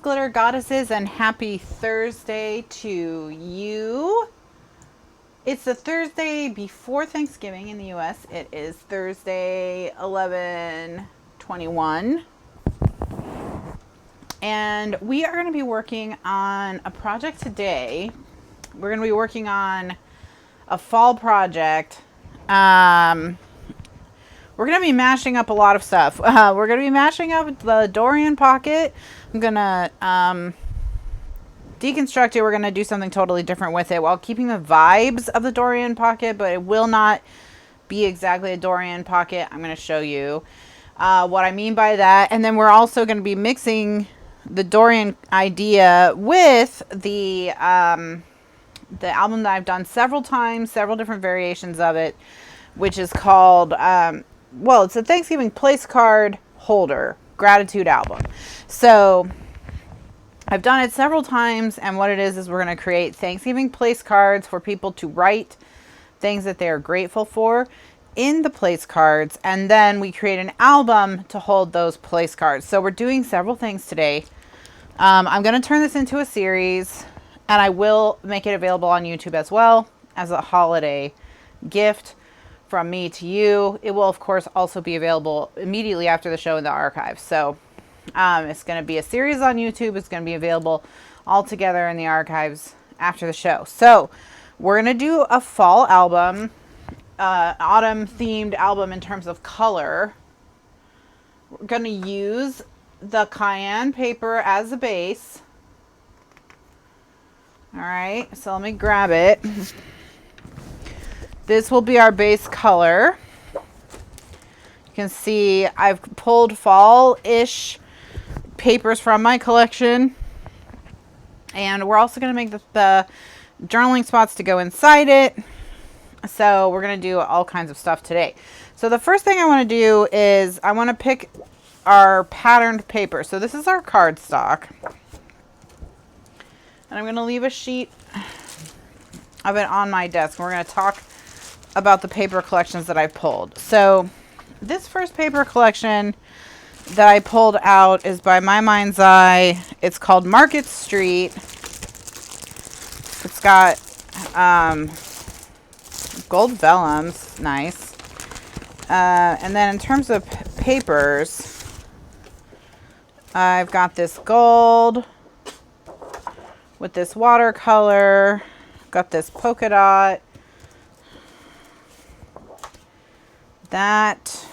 glitter goddesses, and happy Thursday to you. It's the Thursday before Thanksgiving in the US. It is Thursday 11/21. And we are going to be working on a project today. We're going to be working on a fall project. We're going to be mashing up a lot of stuff. We're going to be mashing up the Dorian pocket. I'm going to deconstruct it. We're going to do something totally different with it while keeping the vibes of the Dorian pocket, but it will not be exactly a Dorian pocket. I'm going to show you what I mean by that. And then we're also going to be mixing the Dorian idea with the album that I've done several times, several different variations of it, which is called... well, it's a Thanksgiving place card holder gratitude album. So I've done it several times, and what it is we're going to create Thanksgiving place cards for people to write things that they are grateful for in the place cards, and then we create an album to hold those place cards. So we're doing several things today. I'm going to turn this into a series, and I will make it available on YouTube as well as a holiday gift from me to you. It will, of course, also be available immediately after the show in the archives. So it's going to be a series on YouTube. It's going to be available all together in the archives after the show. So we're going to do a fall album, autumn themed album in terms of color. We're going to use the cayenne paper as a base. All right, so let me grab it. This will be our base color. You can see I've pulled fall-ish papers from my collection. And we're also going to make the journaling spots to go inside it. So we're going to do all kinds of stuff today. So the first thing I want to do is I want to pick our patterned paper. So this is our cardstock. And I'm going to leave a sheet of it on my desk. We're going to talk about the paper collections that I pulled. So this first paper collection that I pulled out is by My Mind's Eye. It's called Market Street. It's got gold vellums, nice. And then in terms of papers, I've got this gold with this watercolor, got this polka dot, that.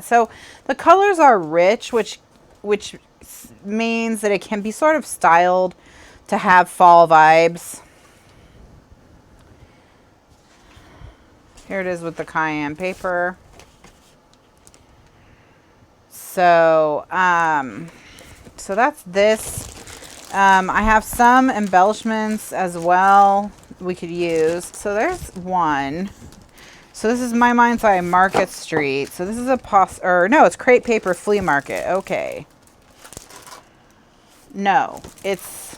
So the colors are rich, which means that it can be sort of styled to have fall vibes. Here it is with the cayenne paper. So, so that's this. I have some embellishments as well we could use. So there's one. So this is My Mind's Eye Market Street. So this is it's Crepe Paper Flea Market. Okay. No, it's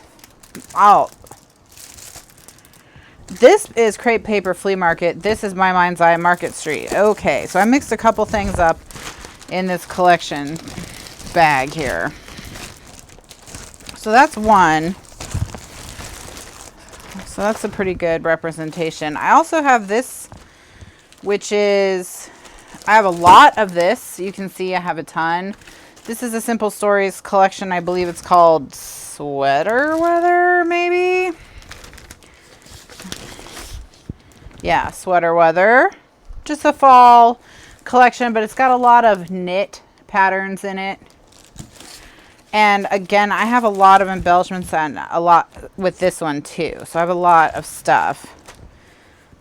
this is Crepe Paper Flea Market. This is My Mind's Eye Market Street. Okay, so I mixed a couple things up in this collection bag here. So that's one. So that's a pretty good representation. I also have this, which is, I have a lot of this. You can see I have a ton. This is a Simple Stories collection. I believe it's called Sweater Weather, maybe? Yeah, Sweater Weather. Just a fall collection, but it's got a lot of knit patterns in it. And again, I have a lot of embellishments and a lot with this one too. So I have a lot of stuff.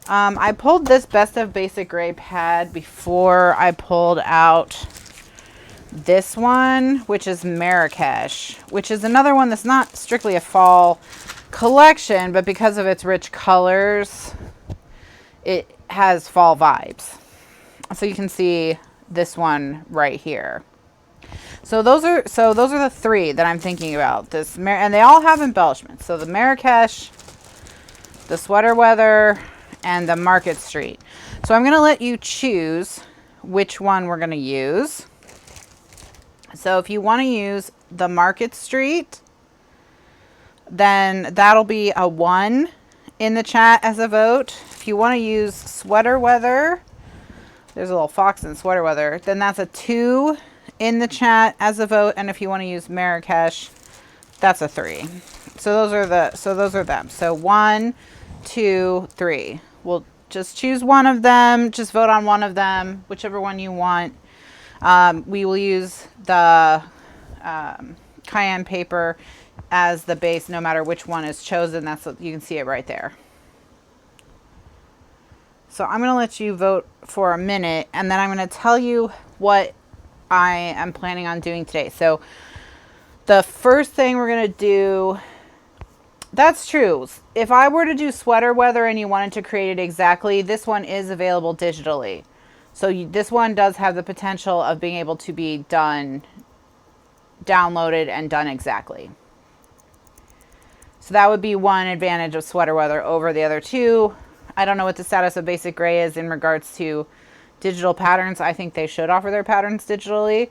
I pulled this Best of Basic Gray pad before I pulled out this one, which is Marrakesh, which is another one that's not strictly a fall collection, but because of its rich colors, it has fall vibes. So you can see this one right here. So those are the three that I'm thinking about. And they all have embellishments. So the Marrakesh, the Sweater Weather, and the Market Street. So I'm going to let you choose which one we're going to use. So if you want to use the Market Street, then that'll be a 1 in the chat as a vote. If you want to use Sweater Weather, there's a little fox in Sweater Weather, then that's a 2 in the chat as a vote. And if you want to use Marrakesh, that's a 3. So those are them. So 1, 2, 3. We'll just choose one of them. Just vote on one of them, whichever one you want. We will use the cayenne paper as the base, no matter which one is chosen. That's what, you can see it right there. So I'm going to let you vote for a minute, and then I'm going to tell you what I am planning on doing today. So the first thing we're going to do, that's true. If I were to do Sweater Weather and you wanted to create it exactly, this one is available digitally. So this one does have the potential of being able to be done, downloaded and done exactly. So that would be one advantage of Sweater Weather over the other two. I don't know what the status of Basic Gray is in regards to digital patterns. I think they should offer their patterns digitally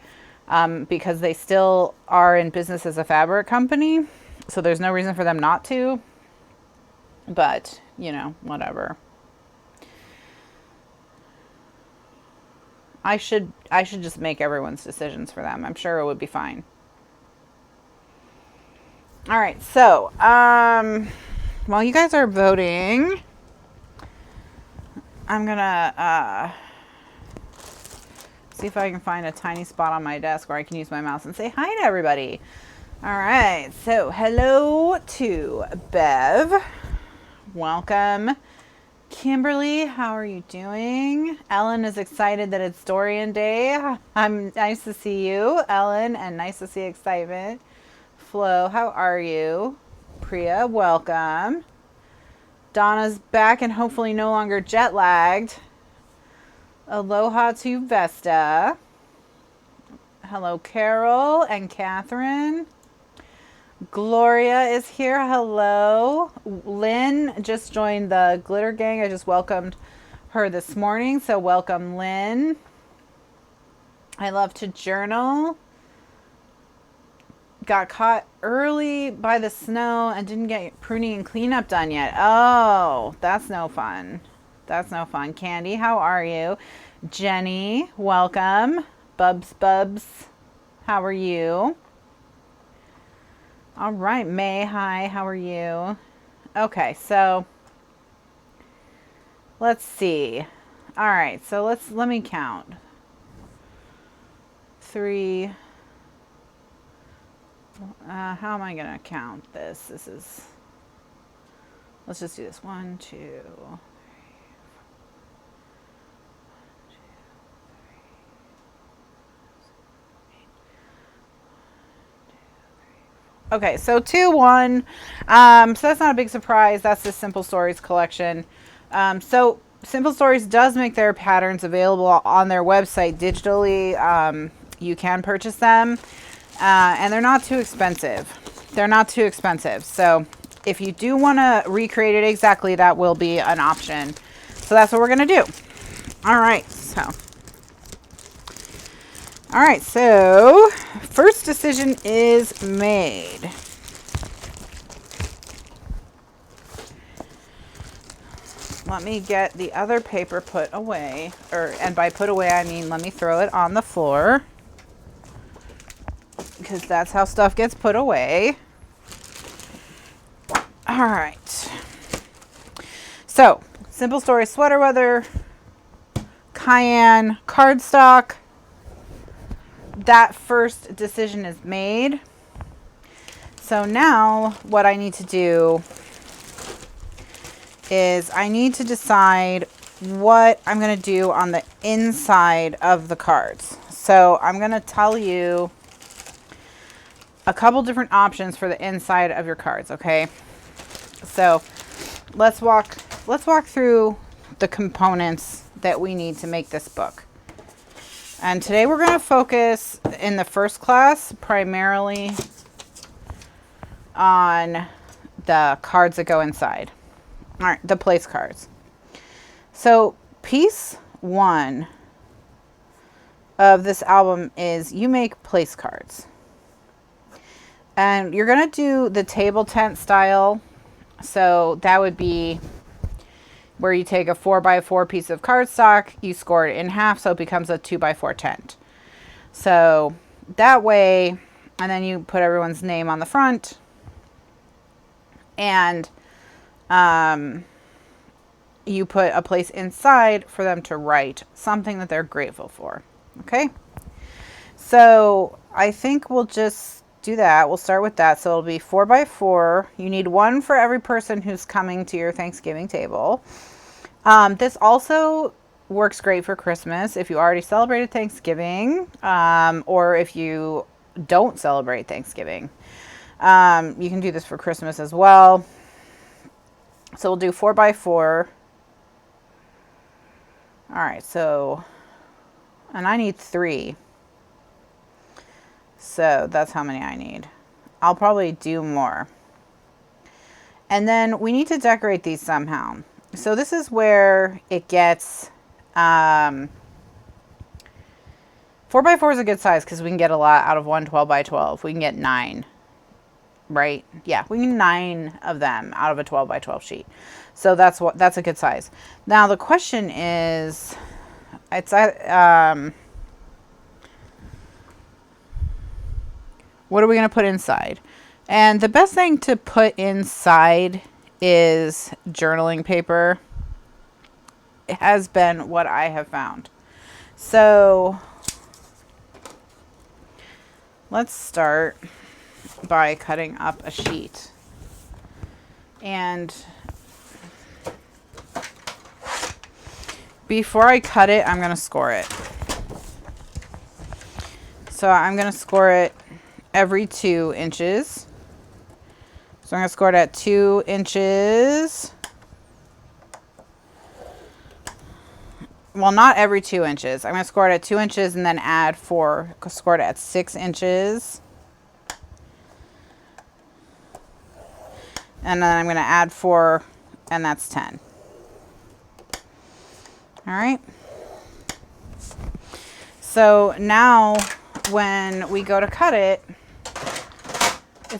because they still are in business as a fabric company. So there's no reason for them not to. But, you know, whatever. I should just make everyone's decisions for them. I'm sure it would be fine. All right, so while you guys are voting, I'm gonna see if I can find a tiny spot on my desk where I can use my mouse and say hi to everybody. All right, so hello to Bev. Welcome. Kimberly, how are you doing? Ellen is excited that it's Dorian Day. I'm nice to see you, Ellen, and nice to see excitement. Flo, how are you? Priya, welcome. Donna's back and hopefully no longer jet lagged. Aloha to Vesta. Hello, Carol and Kathryn. Gloria is here. Hello. Lynn just joined the Glitter Gang. I just welcomed her this morning. So welcome, Lynn. I love to journal. Got caught early by the snow and didn't get pruning and cleanup done yet. Oh, that's no fun. That's no fun. Candy, how are you? Jenny, welcome. Bubs, how are you? All right, May, hi, how are you? Okay, so let's see. All right, so let me count. 3. How am I going to count this? Let's just do this. 1, 2, 3. 1, 2, 3. Okay, so 2, 1. So that's not a big surprise. That's the Simple Stories collection. So Simple Stories does make their patterns available on their website digitally. You can purchase them. And they're not too expensive. So if you do want to recreate it exactly, that will be an option. So that's what we're going to do. All right. So first decision is made. Let me get the other paper put away, and by put away, I mean, let me throw it on the floor. Because that's how stuff gets put away. All right. So, Simple Story Sweater Weather, Cayenne cardstock. That first decision is made. So now what I need to do is I need to decide what I'm going to do on the inside of the cards. So I'm going to tell you a couple different options for the inside of your cards, okay? So let's walk through the components that we need to make this book. And today we're going to focus in the first class primarily on the cards that go inside. All right, the place cards. So piece 1 of this album is you make place cards. And you're going to do the table tent style. So that would be where you take a 4x4 piece of cardstock, you score it in half, so it becomes a 2x4 tent. So that way, and then you put everyone's name on the front, and you put a place inside for them to write something that they're grateful for. Okay, so I think we'll just do that. We'll start with that. So it'll be 4x4. You need one for every person who's coming to your Thanksgiving table. This also works great for Christmas if you already celebrated Thanksgiving, or if you don't celebrate Thanksgiving. You can do this for Christmas as well. So we'll do 4x4. All right, so, and I need 3. So that's how many I need. I'll probably do more. And then we need to decorate these somehow. So this is where it gets, 4x4 is a good size because we can get a lot out of one 12x12. We can get 9, right? Yeah, we can 9 of them out of a 12x12 sheet. So that's a good size. Now the question is, what are we going to put inside? And the best thing to put inside is journaling paper. It has been what I have found. So let's start by cutting up a sheet. And before I cut it, I'm going to score it. So I'm going to score it every 2 inches. So I'm going to score it at 2 inches. Well, not every 2 inches. I'm going to score it at 2 inches and then add 4. Score it at 6 inches. And then I'm going to add 4, and that's 10. All right. So now when we go to cut it,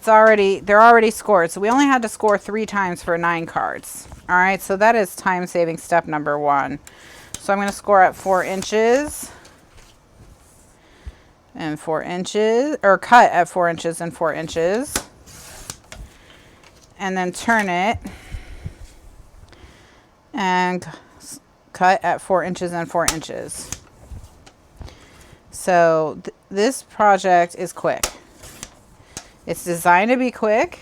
they're already scored. So we only had to score 3 times for 9 cards. All right. So that is time saving step number 1. So I'm going to score at 4 inches and 4 inches, or cut at 4 inches and 4 inches. And then turn it and cut at 4 inches and 4 inches. So this project is quick. It's designed to be quick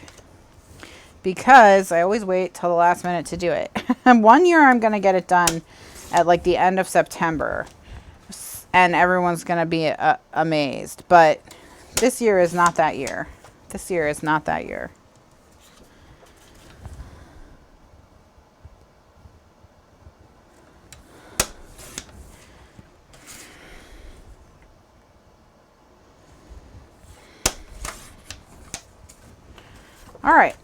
because I always wait till the last minute to do it. And one year I'm going to get it done at like the end of September, and everyone's going to be amazed. But this year is not that year. This year is not that year. All right.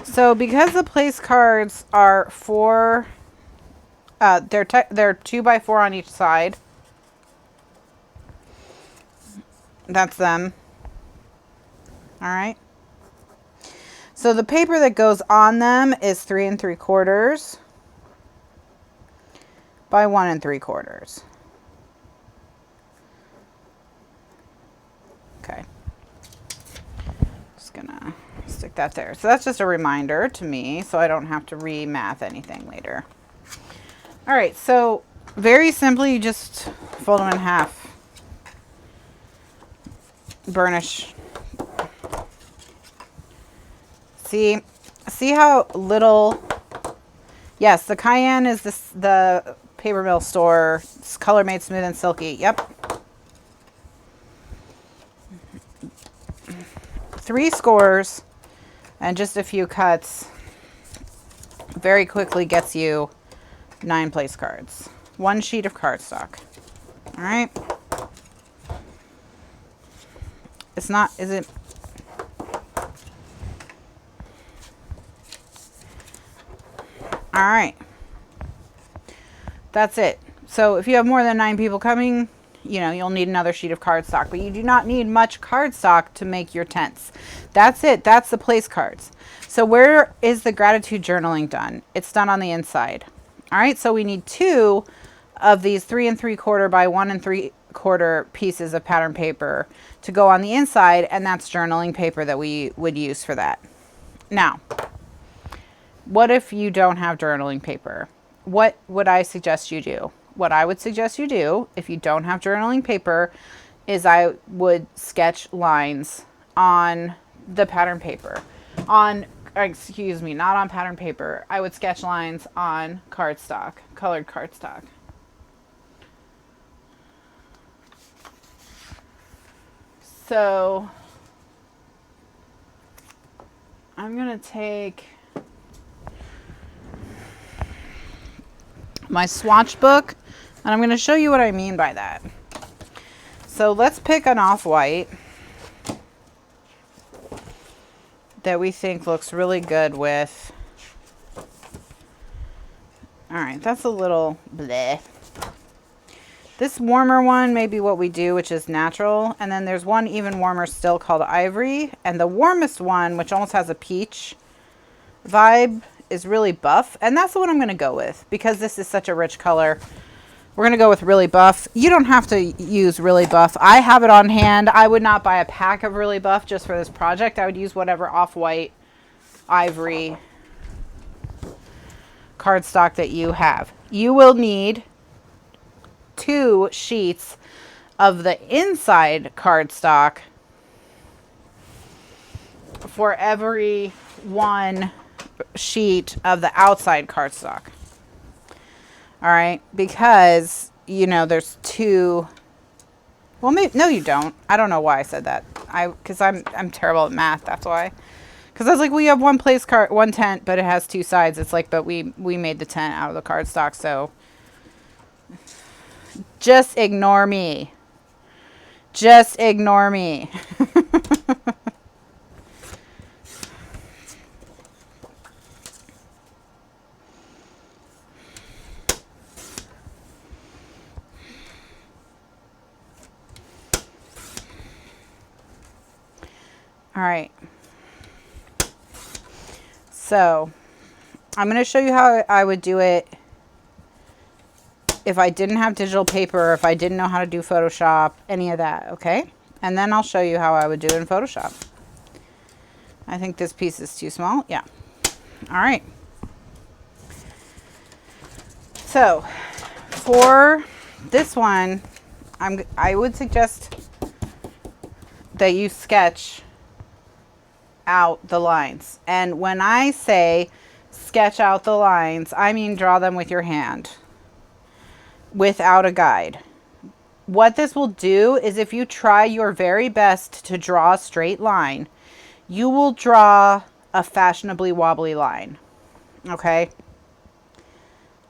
So because the place cards are they're 2x4 on each side. That's them. All right. So the paper that goes on them is 3 3/4 by 1 3/4. Okay. Gonna stick that there. So that's just a reminder to me so I don't have to re-math anything later. All right, so very simply you just fold them in half. Burnish. See how little. Yes, the cayenne is the paper mill store. It's color made smooth and silky. Yep. 3 scores and just a few cuts very quickly gets you 9 place cards. 1 sheet of cardstock. All right. It's not, is it? All right. That's it. So if you have more than 9 people coming, you know, you'll need another sheet of cardstock, but you do not need much cardstock to make your tents. That's it. That's the place cards. So where is the gratitude journaling done? It's done on the inside. All right, so we need 2 of these 3 3/4 by 1 3/4 pieces of pattern paper to go on the inside, and that's journaling paper that we would use for that. Now, what if you don't have journaling paper? What would I suggest you do? What I would suggest you do if you don't have journaling paper is I would sketch lines on the pattern paper. Excuse me, not on pattern paper. I would sketch lines on cardstock, colored cardstock. So I'm going to take my swatch book, and I'm going to show you what I mean by that. So let's pick an off-white that we think looks really good with. All right, that's a little bleh. This warmer one may be what we do, which is natural. And then there's one even warmer still called ivory. And the warmest one, which almost has a peach vibe, is really buff. And that's the one I'm going to go with because this is such a rich color. We're going to go with really buff. You don't have to use really buff. I have it on hand. I would not buy a pack of really buff just for this project. I would use whatever off-white ivory cardstock that you have. You will need 2 sheets of the inside cardstock for every 1 sheet of the outside cardstock. All right, because, you know, there's 2. Well, maybe, no, you don't. I don't know why I said that. Because I'm terrible at math. That's why. Because I was like, we have one tent, but it has 2 sides. It's like, but we made the tent out of the cardstock, so just ignore me. Just ignore me. All right. So I'm going to show you how I would do it if I didn't have digital paper, if I didn't know how to do Photoshop, any of that, okay? And then I'll show you how I would do it in Photoshop. I think this piece is too small. Yeah. All right. So for this one, I would suggest that you sketch out the lines. And when I say sketch out the lines, I mean draw them with your hand without a guide. What this will do is if you try your very best to draw a straight line, you will draw a fashionably wobbly line. Okay?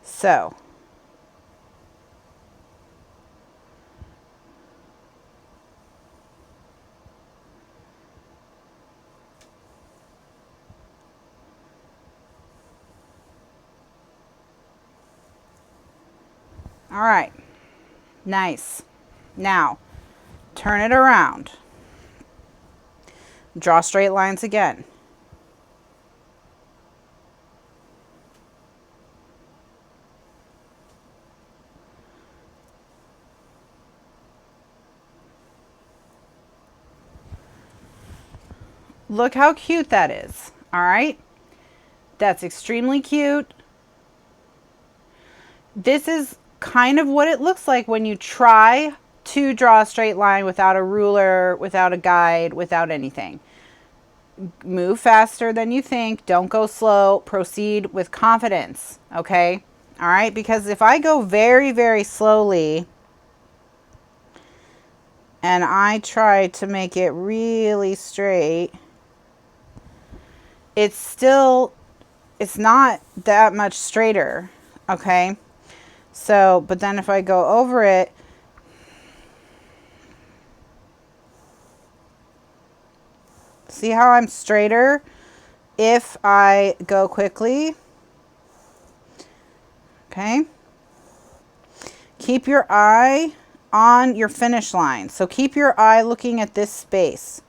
So all right, nice. Now, turn it around. Draw straight lines again. Look how cute that is, all right? That's extremely cute. This is kind of what it looks like when you try to draw a straight line without a ruler, without a guide, without anything. Move faster than you think. Don't go slow. Proceed with confidence, okay? All right, because if I go very, very slowly and I try to make it really straight, it's not that much straighter, okay? So, but then if I go over it, see how I'm straighter if I go quickly? Okay. Keep your eye on your finish line. So keep your eye looking at this space.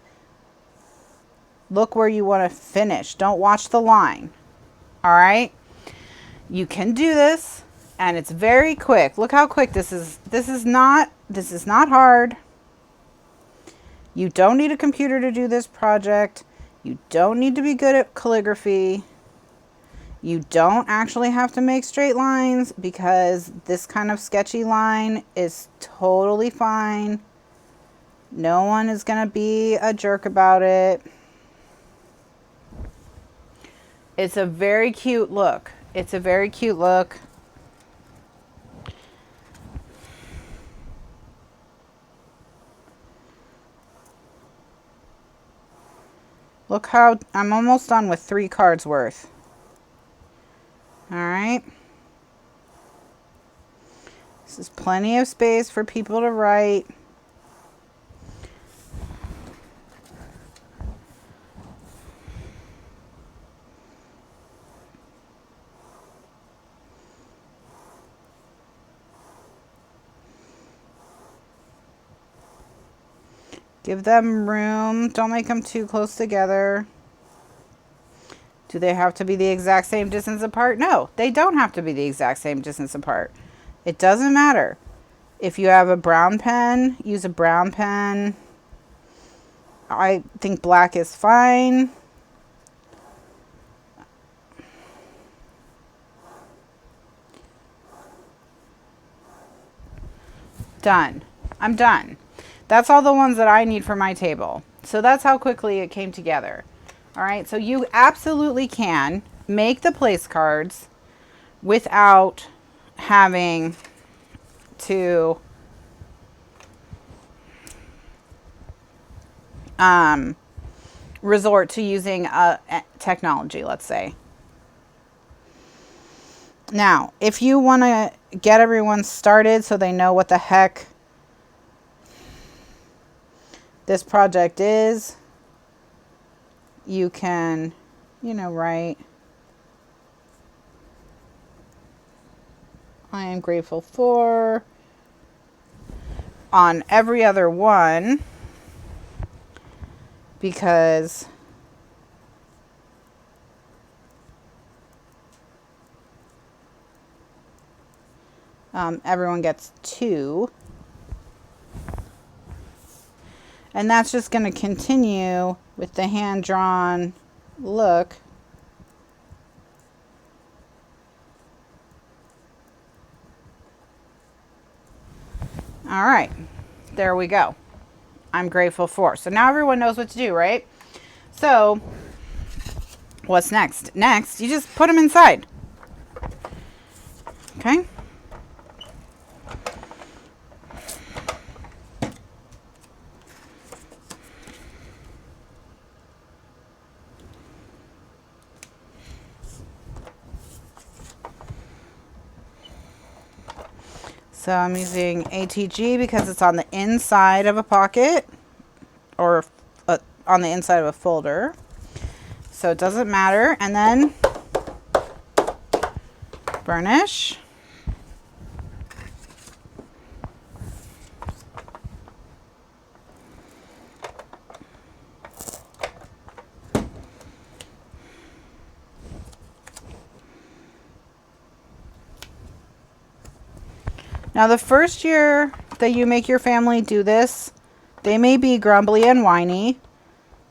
Look where you want to finish. Don't watch the line. All right? You can do this, and it's very quick. Look how quick this is. This is not hard. You don't need a computer to do this project. You don't need to be good at calligraphy. You don't actually have to make straight lines, because this kind of sketchy line is totally fine. No one is going to be a jerk about it. It's a very cute look. It's a very cute look. Look how I'm almost done with 3 cards worth. All right. This is plenty of space for people to write. Give them room. Don't make them too close together. Do they have to be the exact same distance apart? No, they don't have to be the exact same distance apart. It doesn't matter. If you have a brown pen, use a brown pen. I think black is fine. Done. I'm done. That's all the ones that I need for my table. So that's how quickly it came together. All right, so you absolutely can make the place cards without having to resort to using a technology, let's say. Now, if you want to get everyone started so they know what the heck this project is, you can, write, I am grateful for, on every other one, because everyone gets 2. And that's just going to continue with the hand-drawn look. All right, there we go. I'm grateful for. So now everyone knows what to do, right? So what's next? Next, you just put them inside. Okay? So I'm using ATG because it's on the inside of a pocket, or on the inside of a folder. So it doesn't matter. And then burnish. Now, the first year that you make your family do this, they may be grumbly and whiny,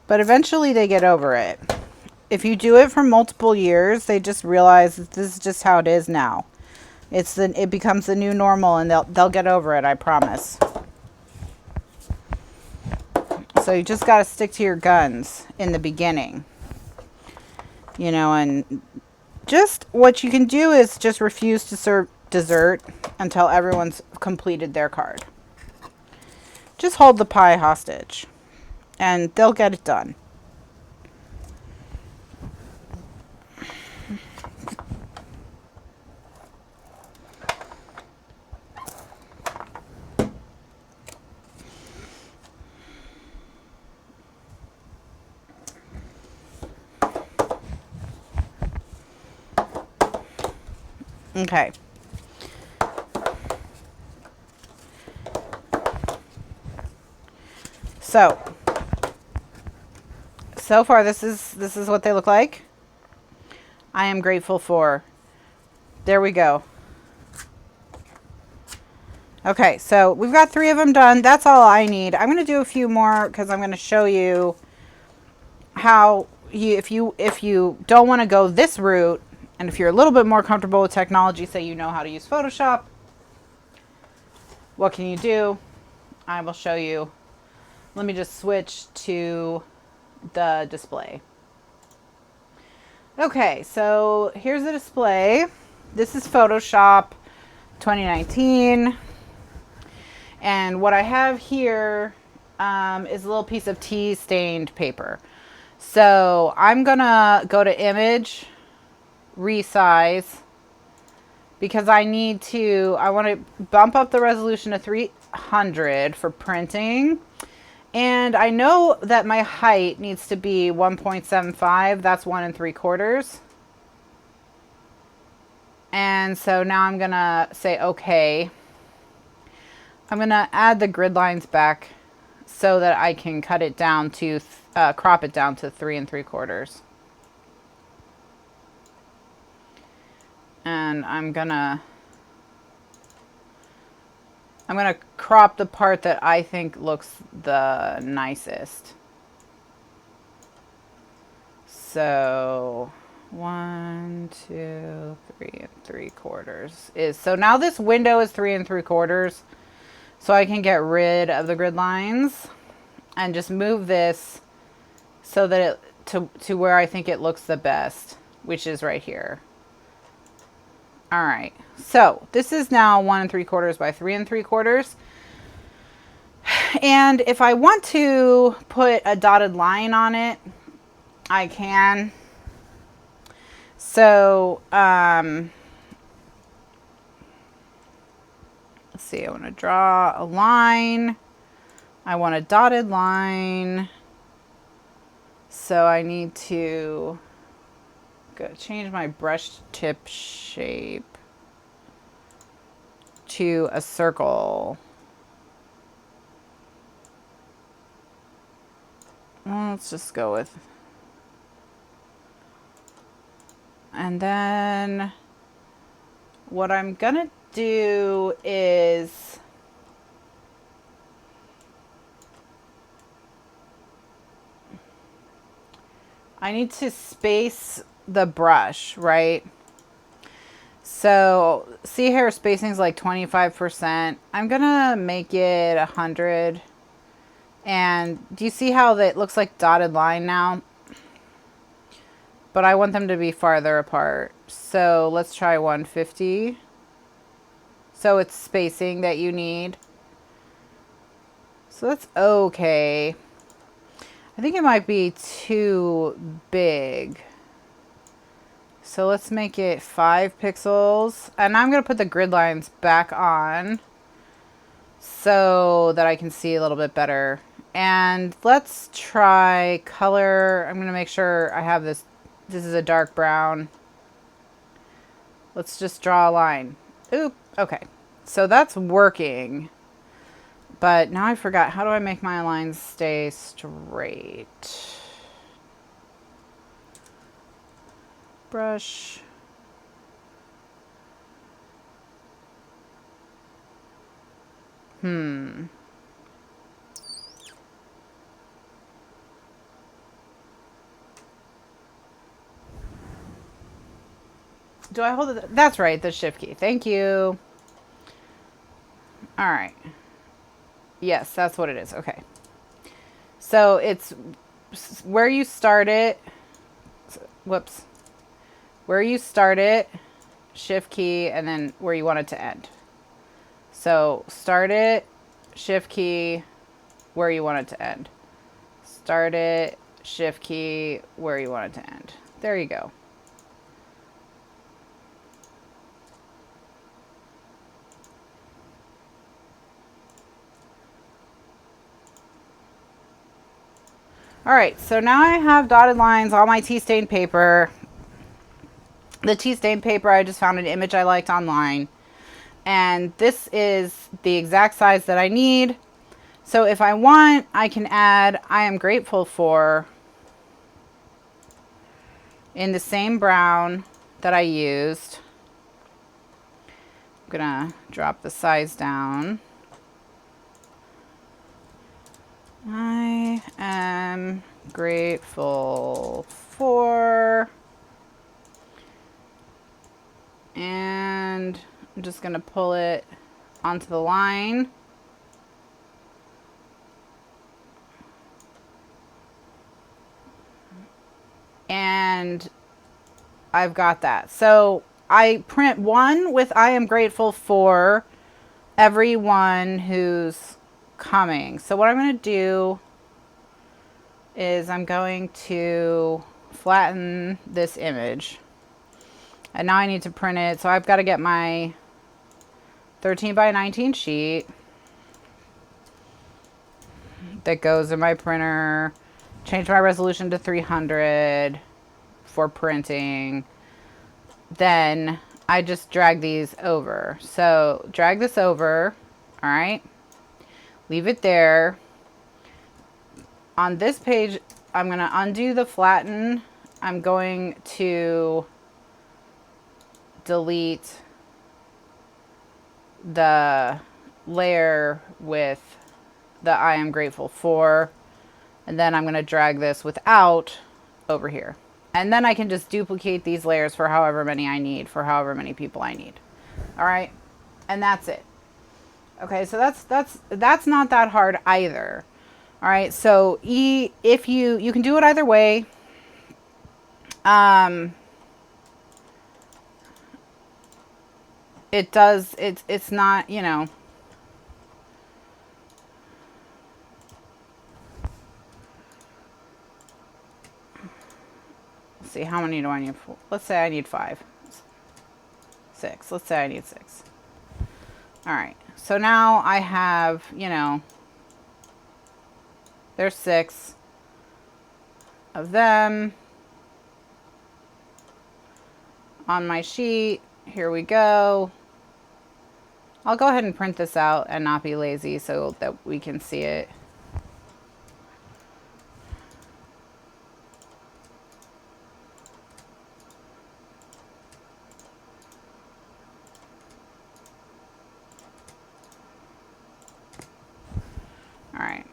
but eventually they get over it. If you do it for multiple years, they just realize that this is just how it is now. It becomes the new normal, and they'll get over it, I promise. So you just got to stick to your guns in the beginning. And just what you can do is just refuse to serve dessert until everyone's completed their card. Just hold the pie hostage and they'll get it done. Okay. So far this is what they look like. I am grateful for. There we go. Okay, so we've got 3 of them done. That's all I need. I'm going to do a few more because I'm going to show you how if you don't want to go this route, and if you're a little bit more comfortable with technology, say you know how to use Photoshop, what can you do? I will show you. Let me just switch to the display. Okay, so here's the display. This is Photoshop 2019. And what I have here is a little piece of tea stained paper. So I'm gonna go to image, resize, because I want to bump up the resolution to 300 for printing. And I know that my height needs to be 1.75. That's 1 3/4. And so now I'm gonna say okay. I'm gonna add the grid lines back so that I can cut it down to, crop it down to 3 3/4. And I'm gonna crop the part that I think looks the nicest. So 1, 2, 3 3/4 so now this window is 3 3/4. So I can get rid of the grid lines and just move this so that to where I think it looks the best, which is right here. All right, so this is now 1 3/4 by 3 3/4. And if I want to put a dotted line on it, I can. So, let's see, I want to draw a line. I want a dotted line. So I need to change my brush tip shape to a circle. Well, let's just go with, and then what I'm gonna do is I need to space the brush, right? So see here, spacing is like 25%. I'm gonna make it 100. And do you see how that looks like dotted line now? But I want them to be farther apart. So let's try 150. So it's spacing that you need. So that's okay. I think it might be too big. So let's make it 5 pixels. And I'm going to put the grid lines back on so that I can see a little bit better. And let's try color. I'm going to make sure I have this. This is a dark brown. Let's just draw a line. Oop. Okay. So that's working. But now I forgot. How do I make my lines stay straight? Brush. Do I hold it? That's right, the shift key. Thank you. All right. Yes, that's what it is. Okay. So it's where you start it. Whoops. Where you start it, shift key, and then where you want it to end. So start it, shift key, where you want it to end. Start it, shift key, where you want it to end. There you go. All right, so now I have dotted lines on my tea stained paper. The tea stained paper, I just found an image I liked online. And this is the exact size that I need So if I want, I can add I am grateful for in the same brown that I used. I'm gonna drop the size down. I am grateful for, and I'm just gonna pull it onto the line. And I've got that. So I print one with I am grateful for everyone who's coming. So what I'm going to do is I'm going to flatten this image. And now I need to print it. So I've got to get my 13 by 19 sheet that goes in my printer. Change my resolution to 300 for printing. Then I just drag these over. So drag this over, all right? Leave it there. On this page, I'm gonna undo the flatten. I'm going to delete the layer with the I am grateful for, and then I'm gonna drag this without over here. And then I can just duplicate these layers for however many I need, for however many people I need. All right, and that's it. Okay, so that's not that hard either. All right, so if you can do it either way. It does, it's not, you know. Let's see, how many do I need? Let's say I need 5. 6. Let's say I need 6. All right, so now I have, you know, there's 6 of them on my sheet. Here we go. I'll go ahead and print this out and not be lazy so that we can see it. All right.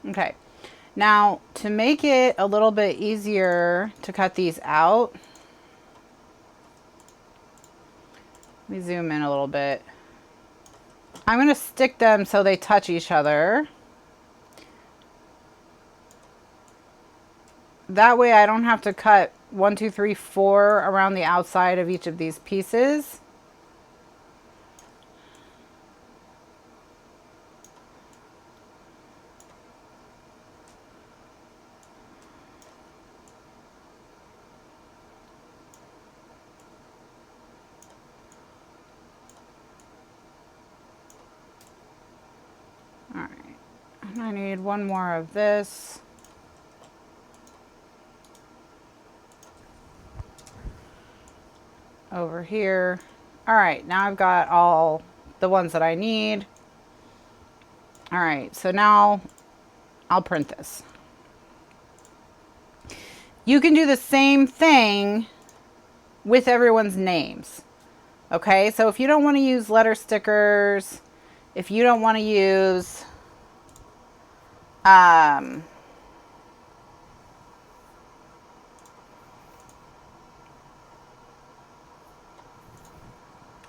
Okay. Now, to make it a little bit easier to cut these out, let me zoom in a little bit. I'm going to stick them so they touch each other. That way I don't have to cut 1, 2, 3, 4 around the outside of each of these pieces. All right, and I need one more of this. Over here. All right, now I've got all the ones that I need. All right, so now I'll print this. You can do the same thing with everyone's names. Okay, so if you don't want to use letter stickers, if you don't want to use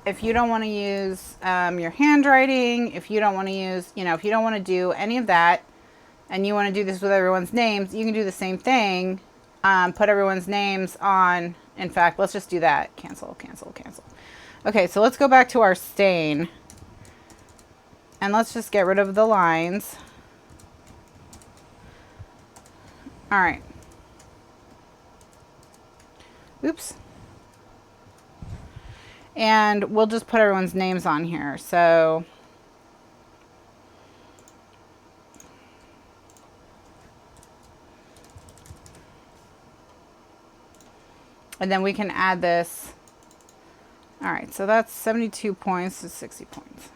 if you don't want to use your handwriting, if you don't want to use, you know, if you don't want to do any of that and you want to do this with everyone's names, you can do the same thing. Put everyone's names on. In fact, let's just do that. Cancel, cancel, cancel. Okay, so let's go back to our stain. And let's just get rid of the lines. All right. Oops. And we'll just put everyone's names on here. So and then we can add this All right, so that's 72 points to 60 points.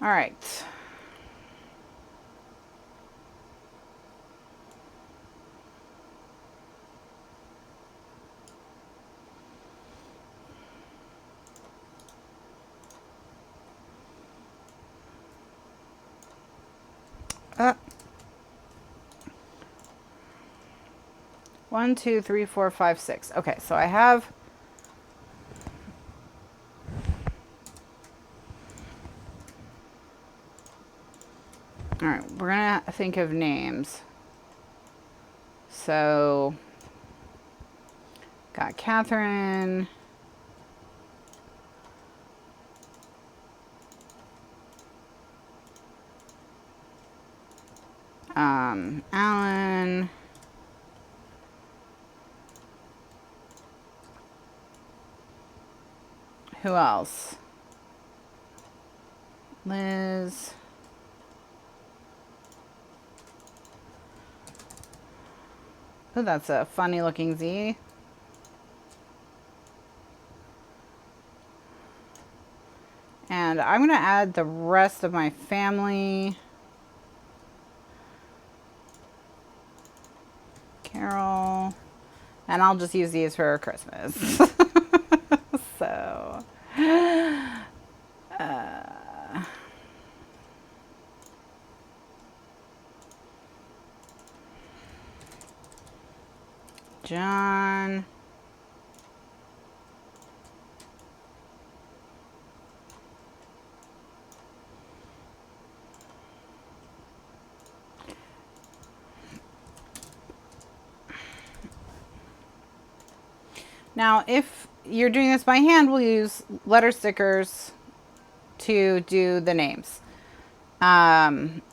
All right. Uh, 1, 2, 3, 4, 5, 6. Okay, so I have. All right, we're gonna think of names. So, got Kathryn. Alan. Who else? Liz. Oh, that's a funny looking Z. And I'm going to add the rest of my family. Carol. And I'll just use these for Christmas. So, John. Now, if you're doing this by hand, we'll use letter stickers to do the names.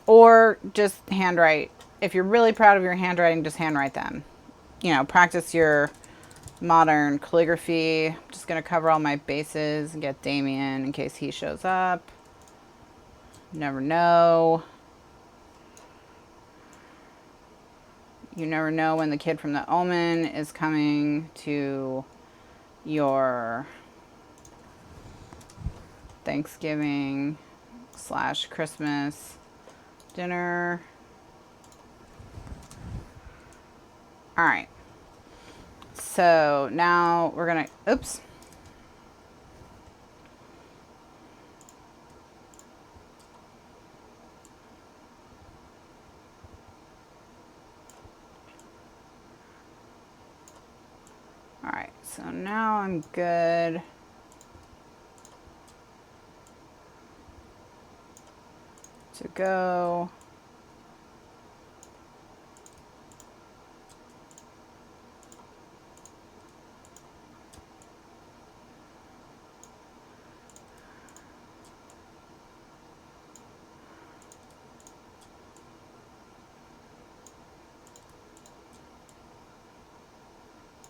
Or just handwrite. If you're really proud of your handwriting, just handwrite them. You know, practice your modern calligraphy. I'm just going to cover all my bases and get Damien in case he shows up. Never know. You never know when the kid from The Omen is coming to your Thanksgiving / Christmas dinner. All right. So now we're going to, oops. All right, so now I'm good. To go.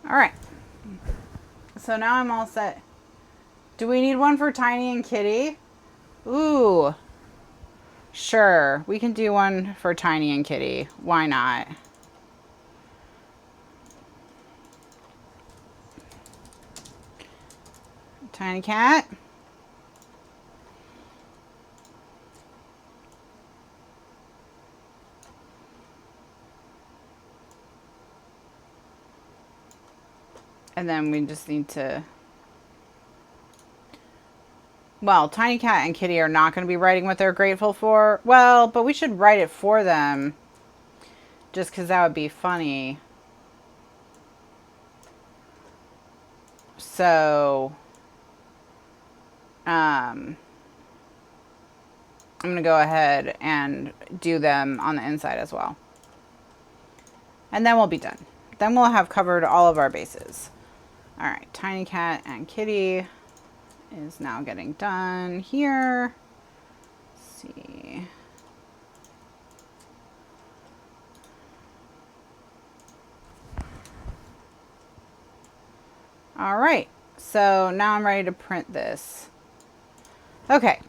All right. So now I'm all set. Do we need one for Tiny and Kitty? Ooh. Sure, we can do one for Tiny and Kitty. Why not? Tiny cat. And then we just need to... Well, Tiny Cat and Kitty are not going to be writing what they're grateful for. Well, but we should write it for them. Just because that would be funny. So... I'm going to go ahead and do them on the inside as well. And then we'll be done. Then we'll have covered all of our bases. All right, Tiny Cat and Kitty is now getting done here. Let's see. All right, so now I'm ready to print this. Okay.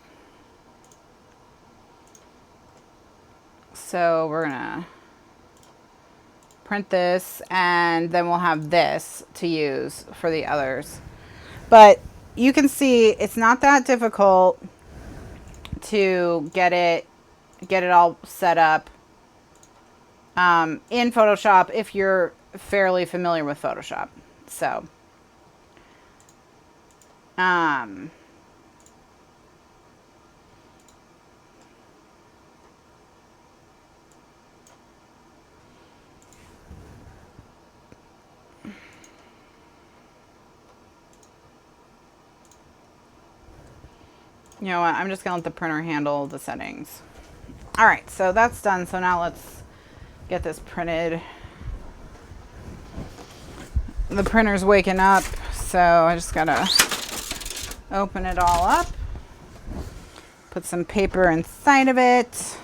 So we're gonna print this, and then we'll have this to use for the others. But you can see it's not that difficult to get it all set up in Photoshop if you're fairly familiar with Photoshop. So you know what? I'm just gonna let the printer handle the settings. All right, so that's done. So now let's get this printed. The printer's waking up, so I just gotta open it all up, put some paper inside of it.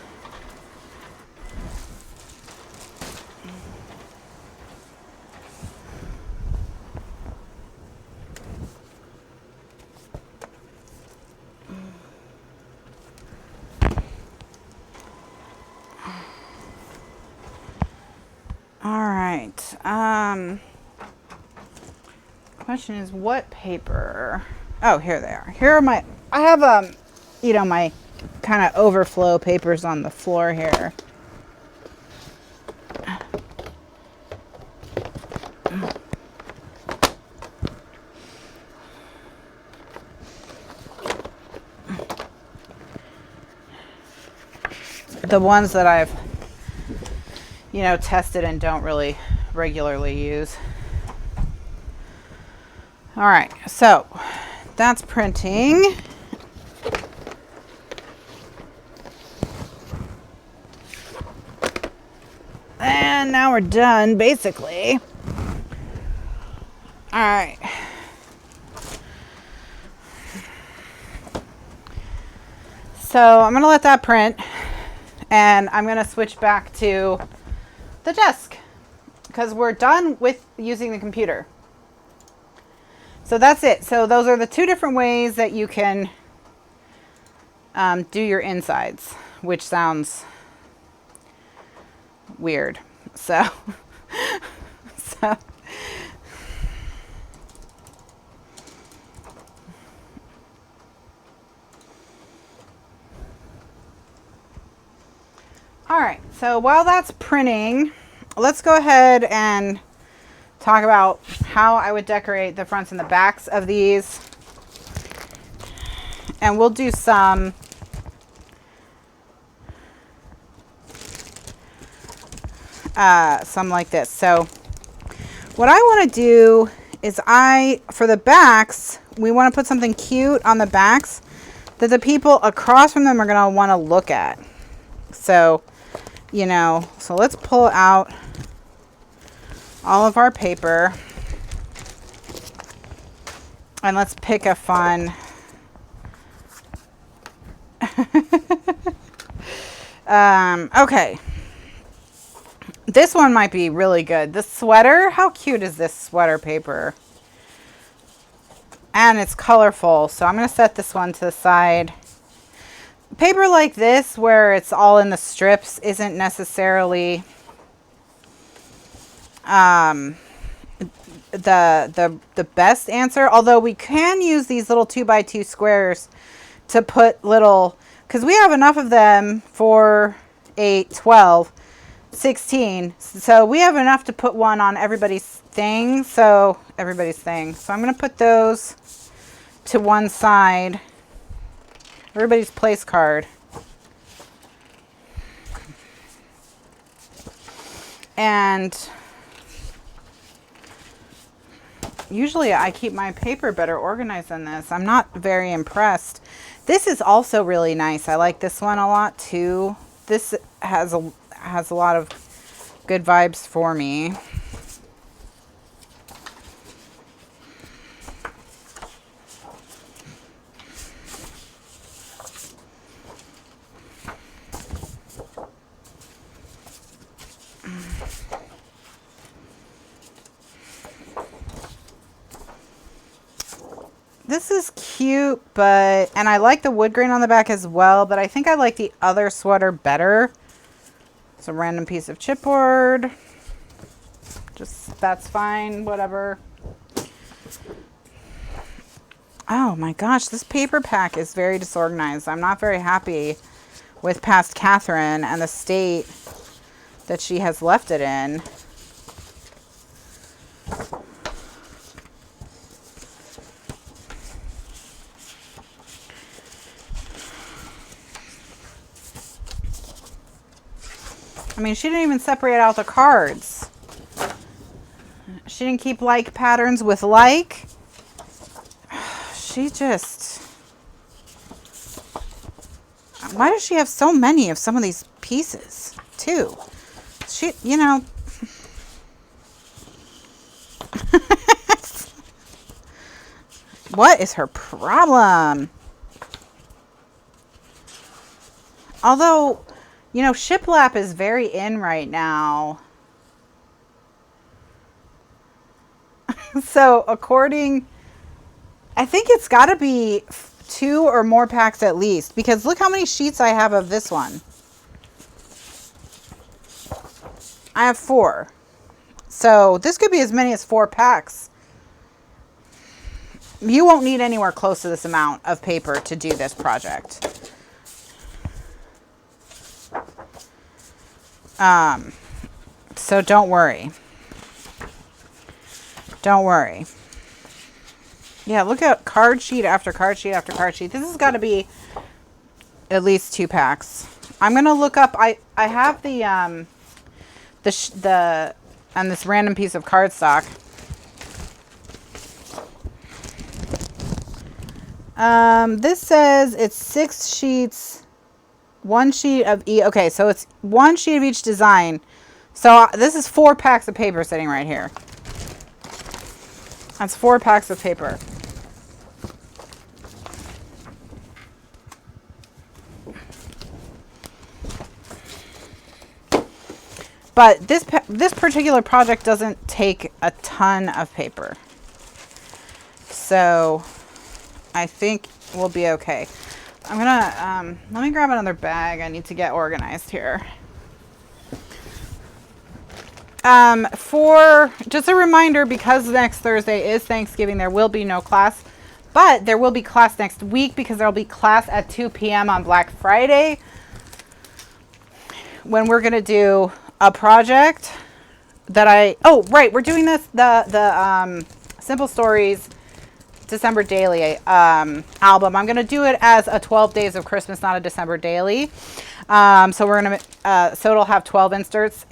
All right. Question is, what paper? Oh, here they are. Here are my. I have you know, my kind of overflow papers on the floor here. The ones that I've, you know, tested and don't really regularly use. All right, so that's printing. And now we're done, basically. All right. So I'm gonna let that print, and I'm gonna switch back to the desk because we're done with using the computer. So that's it. So those are the two different ways that you can do your insides, which sounds weird. So, so all right. So while that's printing, let's go ahead and talk about how I would decorate the fronts and the backs of these. And we'll do some like this. So what I want to do is for the backs, we want to put something cute on the backs that the people across from them are going to want to look at. So, you know, so let's pull out all of our paper and let's pick a fun okay. This one might be really good. The sweater, how cute is this sweater paper? And it's colorful, so I'm going to set this one to the side. Paper like this, where it's all in the strips, isn't necessarily the best answer. Although we can use these little 2x2 squares to put little, because we have enough of them for 8, 12, 16. So we have enough to put one on everybody's thing. So I'm going to put those to one side. Everybody's place card. And usually I keep my paper better organized than this. I'm not very impressed. This is also really nice. I like this one a lot too. This has a lot of good vibes for me. this is cute, but, and I like the wood grain on the back as well, but I think I like the other sweater better. It's a random piece of chipboard. Just, that's fine, whatever. Oh my gosh, this paper pack is very disorganized. I'm not very happy with past Kathryn and the state that she has left it in. I mean, she didn't even separate out the cards. She didn't keep like patterns with like. She just... Why does she have so many of some of these pieces, too? She, you know... What is her problem? Although, you know, shiplap is very in right now. So, according... I think it's got to be 2 or more packs at least, because look how many sheets I have of this one. I have 4. So this could be as many as 4 packs. You won't need anywhere close to this amount of paper to do this project. So don't worry. Don't worry. Yeah, look at card sheet after card sheet after card sheet. This has got to be at least 2 packs. I'm gonna look up. I have the and this random piece of cardstock. This says it's 6 sheets, 1 sheet of each. Okay, so it's 1 sheet of each design. So this is 4 packs of paper sitting right here. That's 4 packs of paper. But this particular project doesn't take a ton of paper. So I think we'll be okay. I'm gonna, let me grab another bag. I need to get organized here. For just a reminder, because next Thursday is Thanksgiving, there will be no class, but there will be class next week because there'll be class at 2 p.m. on Black Friday when we're going to do a project that we're doing this, the Simple Stories December Daily album. I'm going to do it as a 12 Days of Christmas, not a December Daily. So we're going to, so it'll have 12 inserts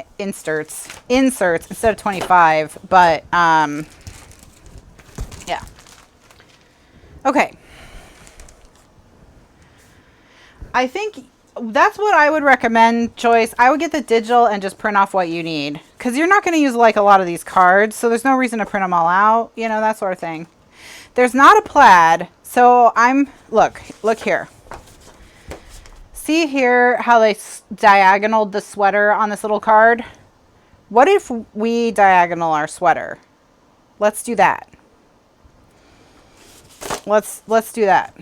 instead of 25, but, yeah. Okay. I think that's what I would recommend, Joyce. I would get the digital and just print off what you need, because you're not going to use like a lot of these cards, so there's no reason to print them all out, you know, that sort of thing. There's not a plaid, so look here. See here how they diagonaled the sweater on this little card? What if we diagonal our sweater? Let's do that. Let's do that.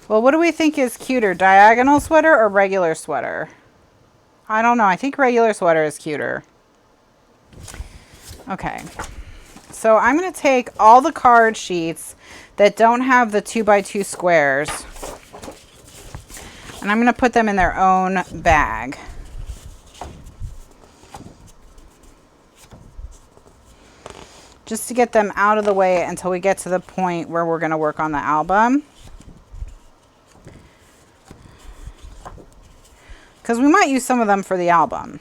Well, what do we think is cuter? Diagonal sweater or regular sweater? I don't know. I think regular sweater is cuter. Okay. So I'm going to take all the card sheets that don't have the 2x2 squares, and I'm going to put them in their own bag. Just to get them out of the way until we get to the point where we're going to work on the album. Because we might use some of them for the album.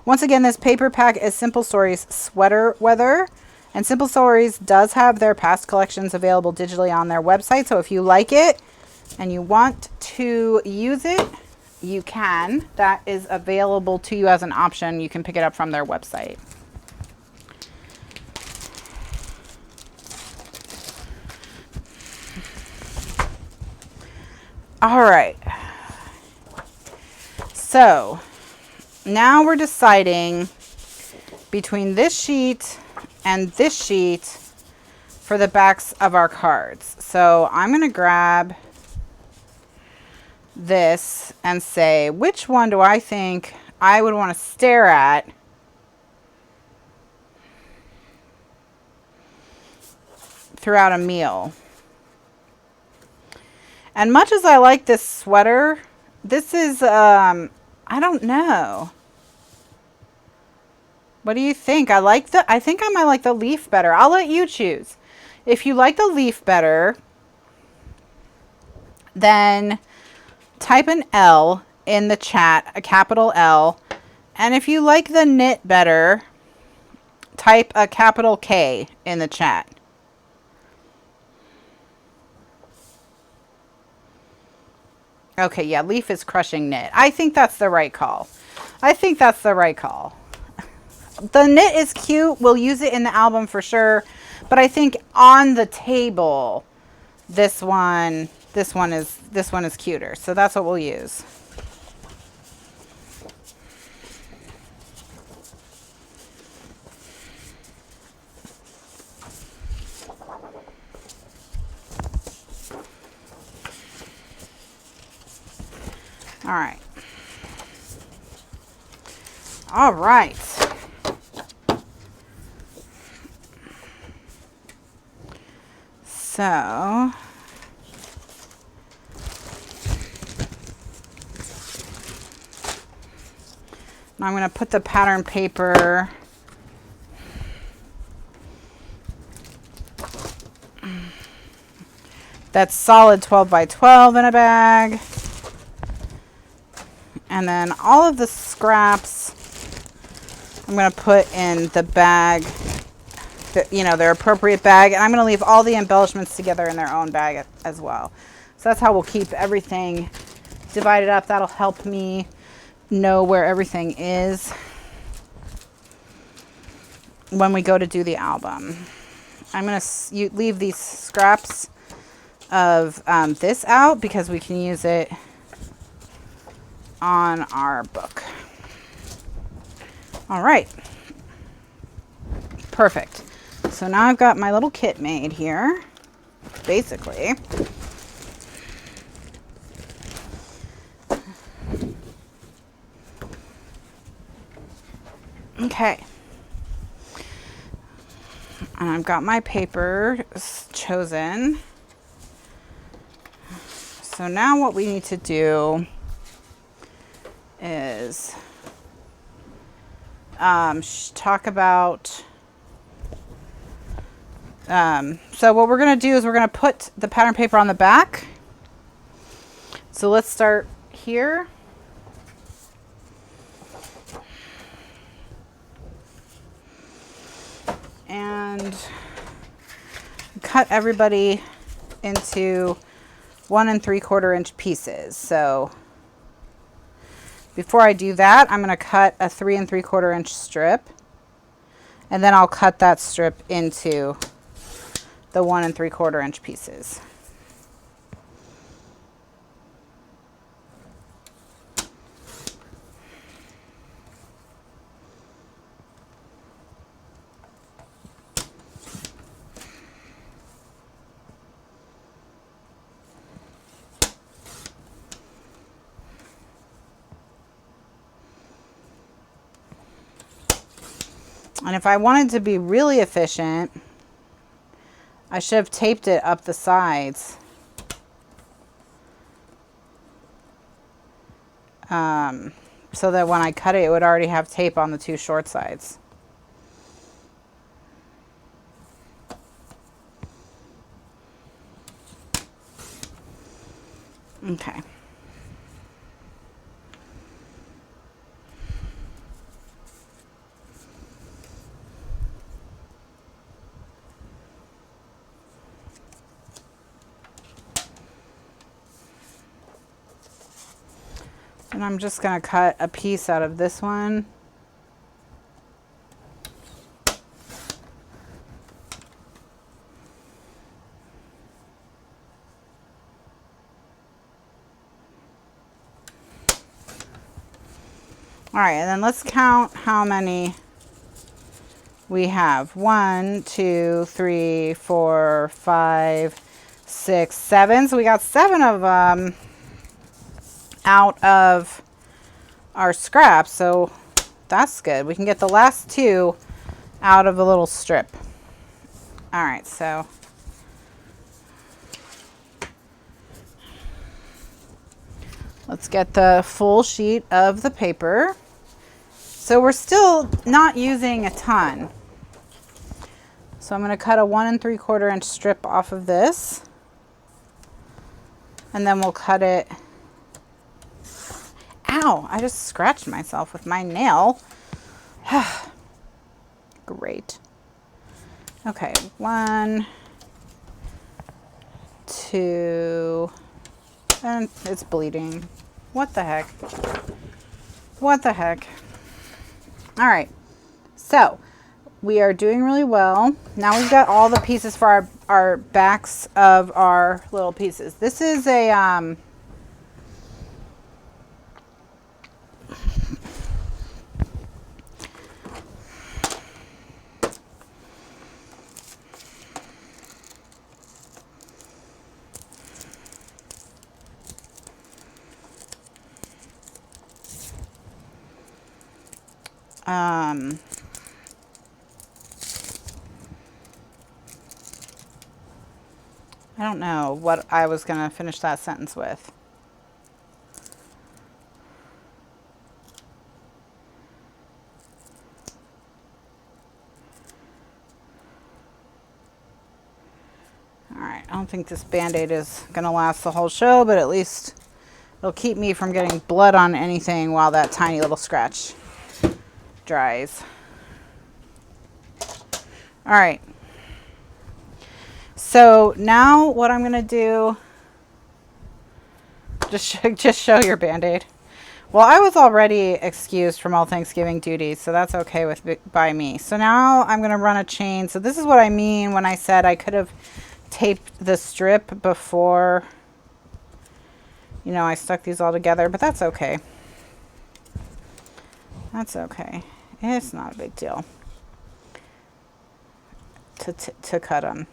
Once again, this paper pack is Simple Stories Sweater Weather. And Simple Stories does have their past collections available digitally on their website. So if you like it and you want to use it, you can. That is available to you as an option. You can pick it up from their website. All right. So now we're deciding between this sheet and this sheet for the backs of our cards. So I'm going to grab this and say, which one do I think I would want to stare at throughout a meal? And much as I like this sweater, this is, I don't know. What do you think? I think I might like the leaf better. I'll let you choose. If you like the leaf better, then type an L in the chat, a capital L. And if you like the knit better, type a capital K in the chat. Okay, yeah, leaf is crushing knit. I think that's the right call. I think that's the right call. The knit is cute. We'll use it in the album for sure. But I think on the table, this one is cuter. So that's what we'll use. All right. All right. So now I'm going to put the pattern paper that's solid 12 by 12 in a bag. And then all of the scraps I'm going to put in the bag, their appropriate bag. And I'm going to leave all the embellishments together in their own bag as well. So that's how we'll keep everything divided up. That'll help me know where everything is when we go to do the album. I'm going to leave these scraps of this out because we can use it on our book. All right. Perfect. So now I've got my little kit made here, basically. Okay. And I've got my paper chosen. So now what we need to do is talk about, so what we're going to do is we're going to put the pattern paper on the back. So let's start here. And cut everybody into 1 3/4 inch pieces. So before I do that, I'm going to cut a 3 3/4 inch strip, and then I'll cut that strip into the 1 3/4 inch pieces. And if I wanted to be really efficient, I should have taped it up the sides. So that when I cut it, it would already have tape on the 2 short sides. Okay. And I'm just going to cut a piece out of this one. All right, and then let's count how many we have. 1, 2, 3, 4, 5, 6, 7. So we got 7 of them out of our scraps. So that's good. We can get the last 2 out of a little strip. All right, so let's get the full sheet of the paper. So we're still not using a ton. So I'm going to cut a 1 3/4 inch strip off of this. And then we'll cut it. Ow, I just scratched myself with my nail. Great. Okay, 1, 2, and it's bleeding. What the heck? What the heck? All right, so we are doing really well. Now we've got all the pieces for our backs of our little pieces. This is a I don't know what I was going to finish that sentence with. All right, I don't think this Band-Aid is going to last the whole show, but at least it'll keep me from getting blood on anything while that tiny little scratch dries. All right. So now what I'm going to do, just show your Band-Aid. Well, I was already excused from all Thanksgiving duties, so that's okay by me. So now I'm going to run a chain. So this is what I mean when I said I could have taped the strip before, you know, I stuck these all together, but that's okay. That's okay. It's not a big deal to cut them.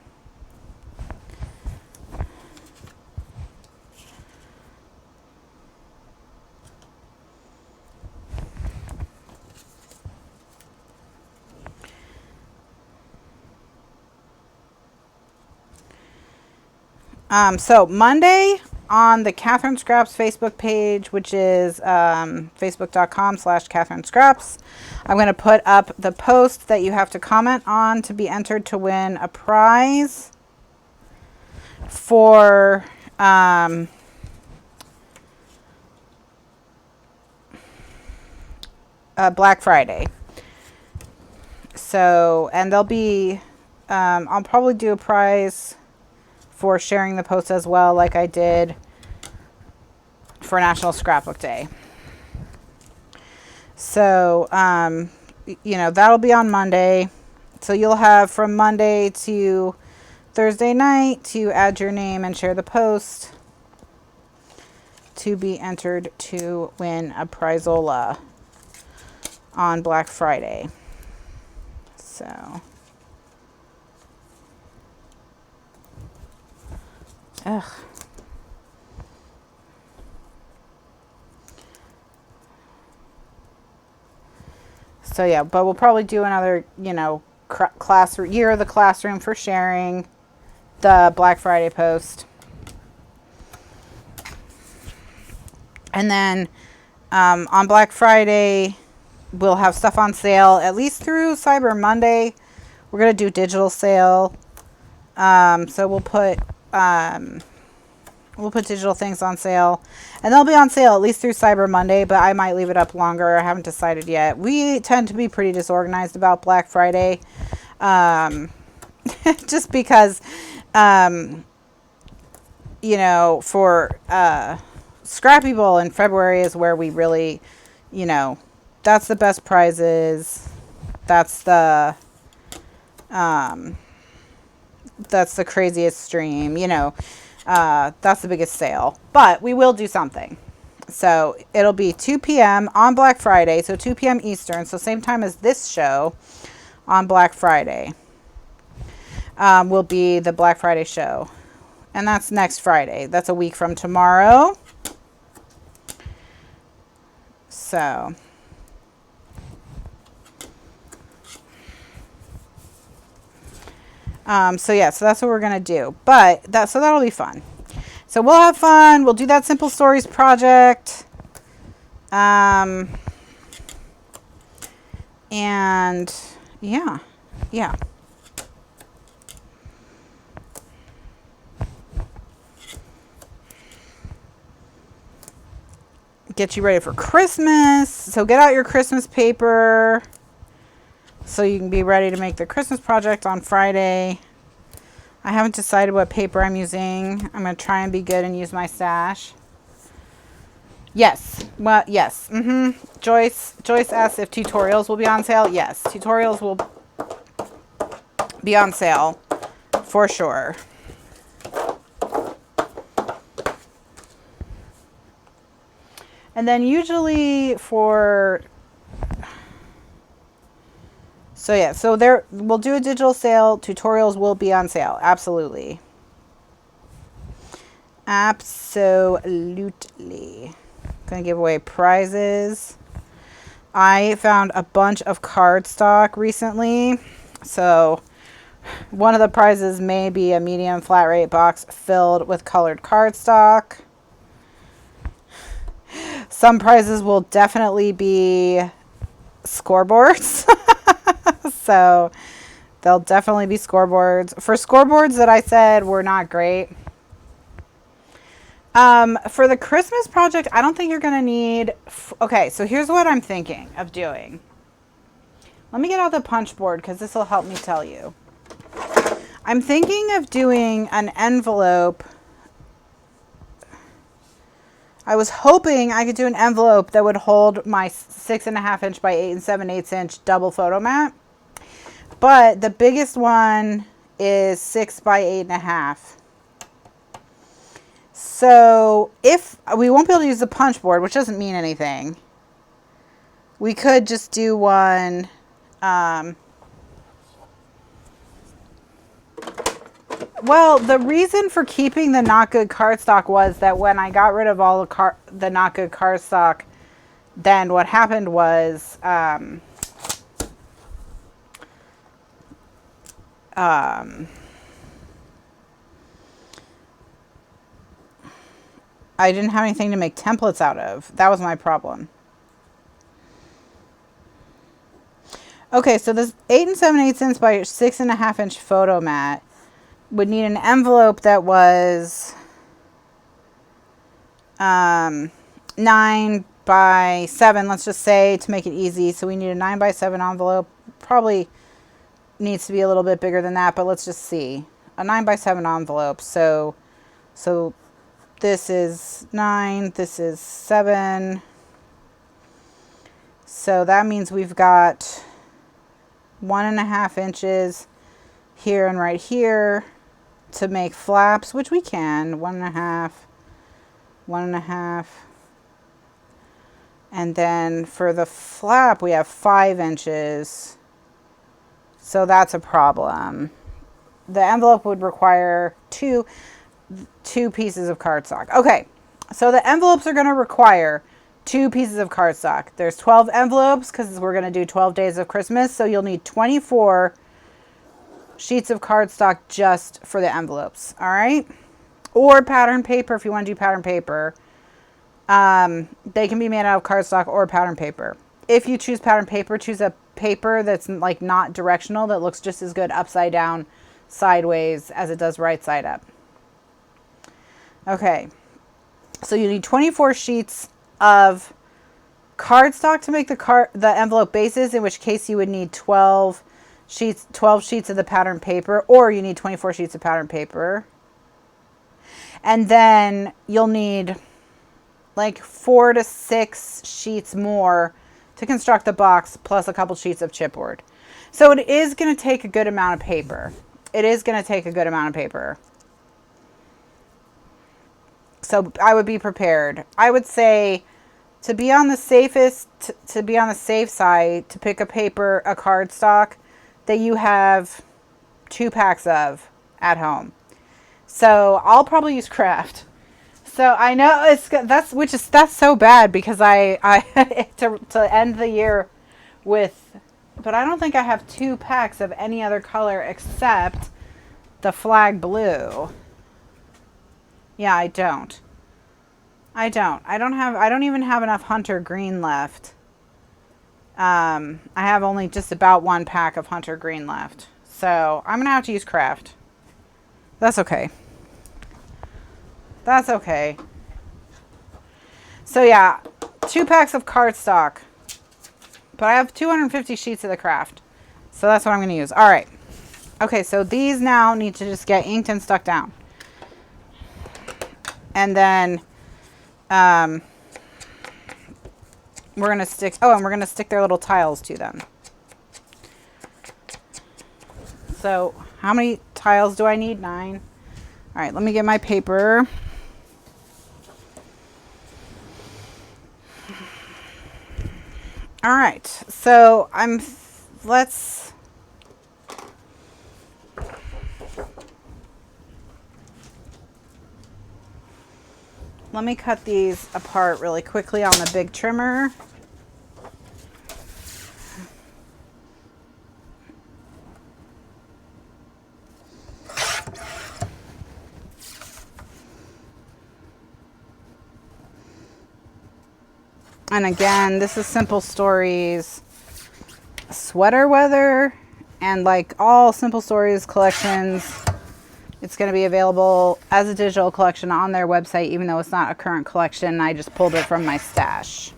So Monday on the Kathryn Scraps Facebook page, which is facebook.com/Kathryn Scraps, I'm going to put up the post that you have to comment on to be entered to win a prize for Black Friday. So, and there'll be, I'll probably do a prize for sharing the post as well, like I did for National Scrapbook Day. So, you know, that'll be on Monday. So you'll have from Monday to Thursday night to add your name and share the post to be entered to win a Prizola on Black Friday. So, ugh. So yeah, but we'll probably do another, you know, year of the classroom for sharing the Black Friday post. And then on Black Friday, we'll have stuff on sale at least through Cyber Monday. We're going to do digital sale. So we'll put digital things on sale, and they'll be on sale at least through Cyber Monday, but I might leave it up longer. I haven't decided yet. We tend to be pretty disorganized about Black Friday. Just because, you know, for Scrappy Bowl in February is where we really, you know, that's the best prizes. That's the craziest stream, you know. That's the biggest sale, but we will do something. So it'll be 2 p.m. on Black Friday, so 2 p.m. Eastern, so same time as this show on Black Friday will be the Black Friday show. And that's next Friday. That's a week from tomorrow. So so yeah, so that's what we're gonna do. But that'll be fun. So we'll have fun. We'll do that Simple Stories project. And yeah. Get you ready for Christmas. So get out your Christmas paper so you can be ready to make the Christmas project on Friday. I haven't decided what paper I'm using. I'm going to try and be good and use my stash. Yes. Well, yes. Joyce asked if tutorials will be on sale. Yes, tutorials will be on sale for sure. And then usually for, so yeah, so there, we'll do a digital sale. Tutorials will be on sale. Absolutely. Absolutely. Gonna give away prizes. I found a bunch of cardstock recently. So one of the prizes may be a medium flat rate box filled with colored cardstock. Some prizes will definitely be scoreboards. So there'll definitely be scoreboards. For scoreboards that I said were not great. For the Christmas project, I don't think you're going to need... Okay, so here's what I'm thinking of doing. Let me get out the punch board because this will help me tell you. I'm thinking of doing an envelope. I was hoping I could do an envelope that would hold my 6.5 inch by 8 7/8 inch double photo mat. But the biggest one is 6 by 8.5. So if we won't be able to use the punch board, which doesn't mean anything, we could just do one. Well, the reason for keeping the not good cardstock was that when I got rid of all the not good cardstock, then what happened was I didn't have anything to make templates out of. That was my problem. Okay, so this 8 7/8 inch by 6.5 inch photo mat would need an envelope that was 9 by 7, let's just say, to make it easy. So we need a 9 by 7 envelope. Probably needs to be a little bit bigger than that, but let's just see. A 9 by 7 envelope. So this is 9, this is 7. So that means we've got 1.5 inches here and right here to make flaps, which we can. 1.5, 1.5. And then for the flap, we have 5 inches. So that's a problem. The envelope would require two pieces of cardstock. Okay, so the envelopes are going to require 2 pieces of cardstock. There's 12 envelopes because we're going to do 12 days of Christmas. So you'll need 24 sheets of cardstock just for the envelopes. All right. Or pattern paper if you want to do pattern paper. They can be made out of cardstock or pattern paper. If you choose pattern paper, choose a paper that's like not directional, that looks just as good upside down, sideways as it does right side up. Okay. So you need 24 sheets of cardstock to make the envelope bases, in which case you would need 12 sheets of the pattern paper, or you need 24 sheets of pattern paper. And then you'll need like 4 to 6 sheets more to construct the box, plus a couple sheets of chipboard. So it is going to take a good amount of paper. So So I would be prepared. I would say to be on the safest, to be on the safe side, to pick a cardstock that you have 2 packs of at home. So I'll probably use craft. So I know that's so bad because I to end the year with, but I don't think I have 2 packs of any other color except the flag blue. Yeah, I don't. I don't even have enough hunter green left. I have only just about 1 pack of hunter green left. So I'm going to have to use craft. That's okay. That's okay. So yeah, 2 packs of cardstock. But I have 250 sheets of the craft. So that's what I'm going to use. All right. Okay, so these now need to just get inked and stuck down. And then we're going to stick, and we're going to stick their little tiles to them. So how many tiles do I need? 9. All right, let me get my paper. All right, so let's, let me cut these apart really quickly on the big trimmer. And again, this is Simple Stories sweater weather, and like all Simple Stories collections, it's going to be available as a digital collection on their website, even though it's not a current collection. I just pulled it from my stash.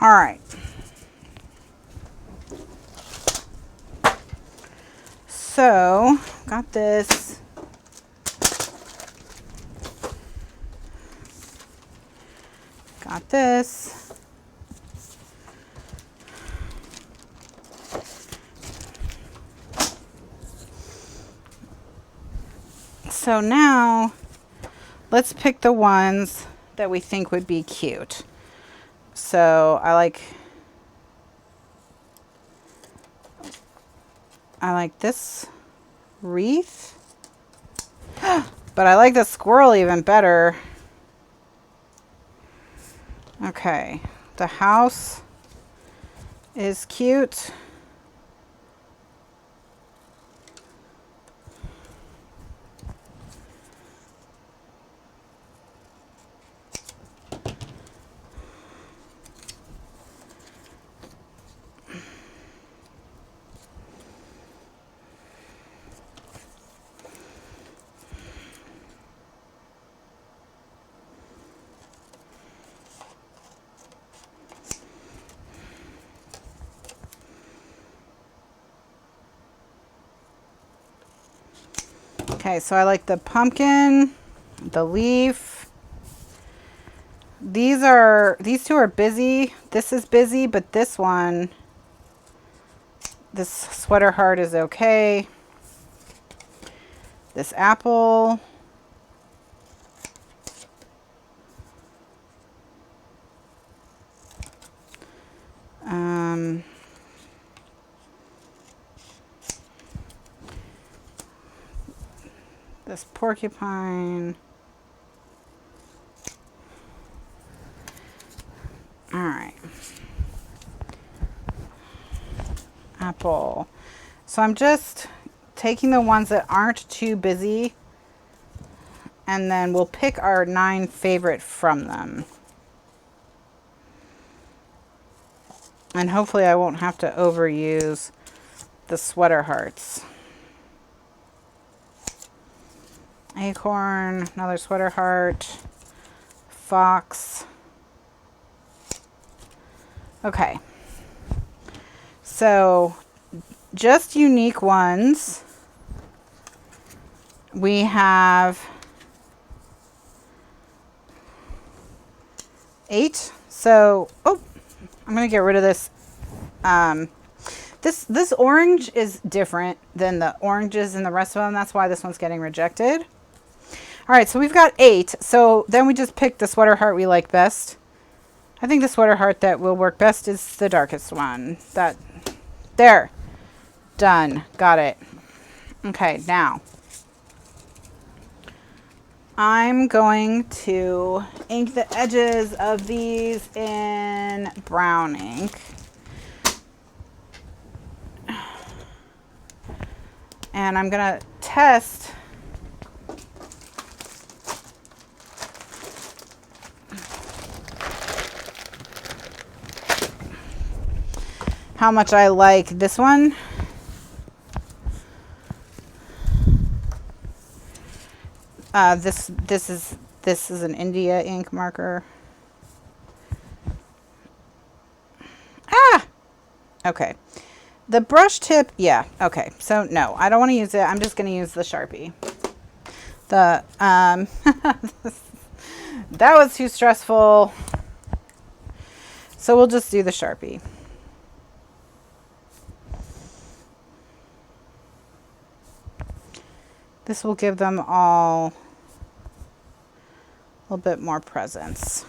All right. So, got this. Got this. So now, let's pick the ones that we think would be cute. So I like this wreath, but I like the squirrel even better. Okay, the house is cute. Okay, so I like the pumpkin, the leaf. These two are busy. This is busy, but this sweater heart is okay. This apple. This porcupine. All right. Apple. So I'm just taking the ones that aren't too busy, and then we'll pick our 9 favorite from them. And hopefully I won't have to overuse the sweater hearts. Acorn, another sweater heart, fox. Okay. So just unique ones. We have 8. So, oh, I'm going to get rid of this. This orange is different than the oranges in the rest of them. That's why this one's getting rejected. All right, so we've got 8. So then we just pick the sweater heart we like best. I think the sweater heart that will work best is the darkest one. There. Done. Got it. Okay, now I'm going to ink the edges of these in brown ink. And I'm going to test how much I like this one. This is an India ink marker. Ah! Okay. The brush tip, yeah, okay. So no, I don't want to use it. I'm just going to use the Sharpie. That was too stressful. So we'll just do the Sharpie. This will give them all a little bit more presence.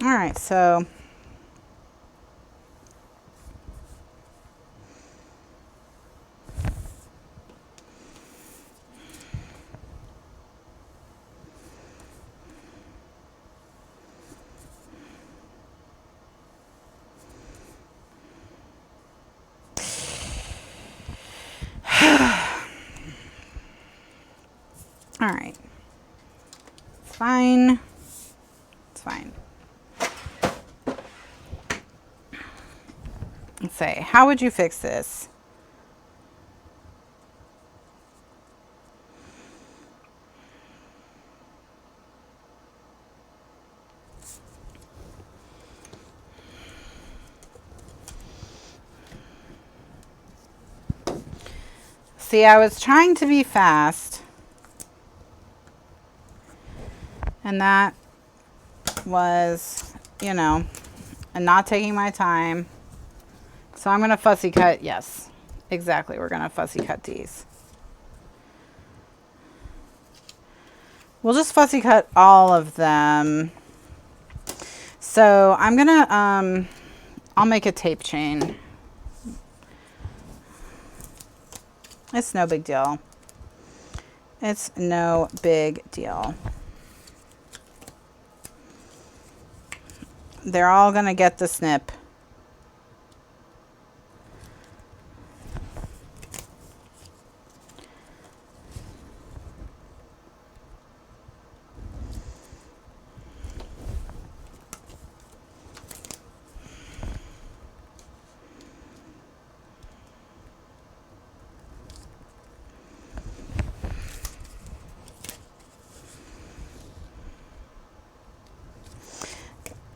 All right, so all right. It's fine. It's fine. Let's say, how would you fix this? See, I was trying to be fast, and that was, you know, and not taking my time. So I'm going to fussy cut. Yes, exactly. We're going to fussy cut these. We'll just fussy cut all of them. So I'm going to, I'll make a tape chain. It's no big deal. It's no big deal. They're all going to get the snip.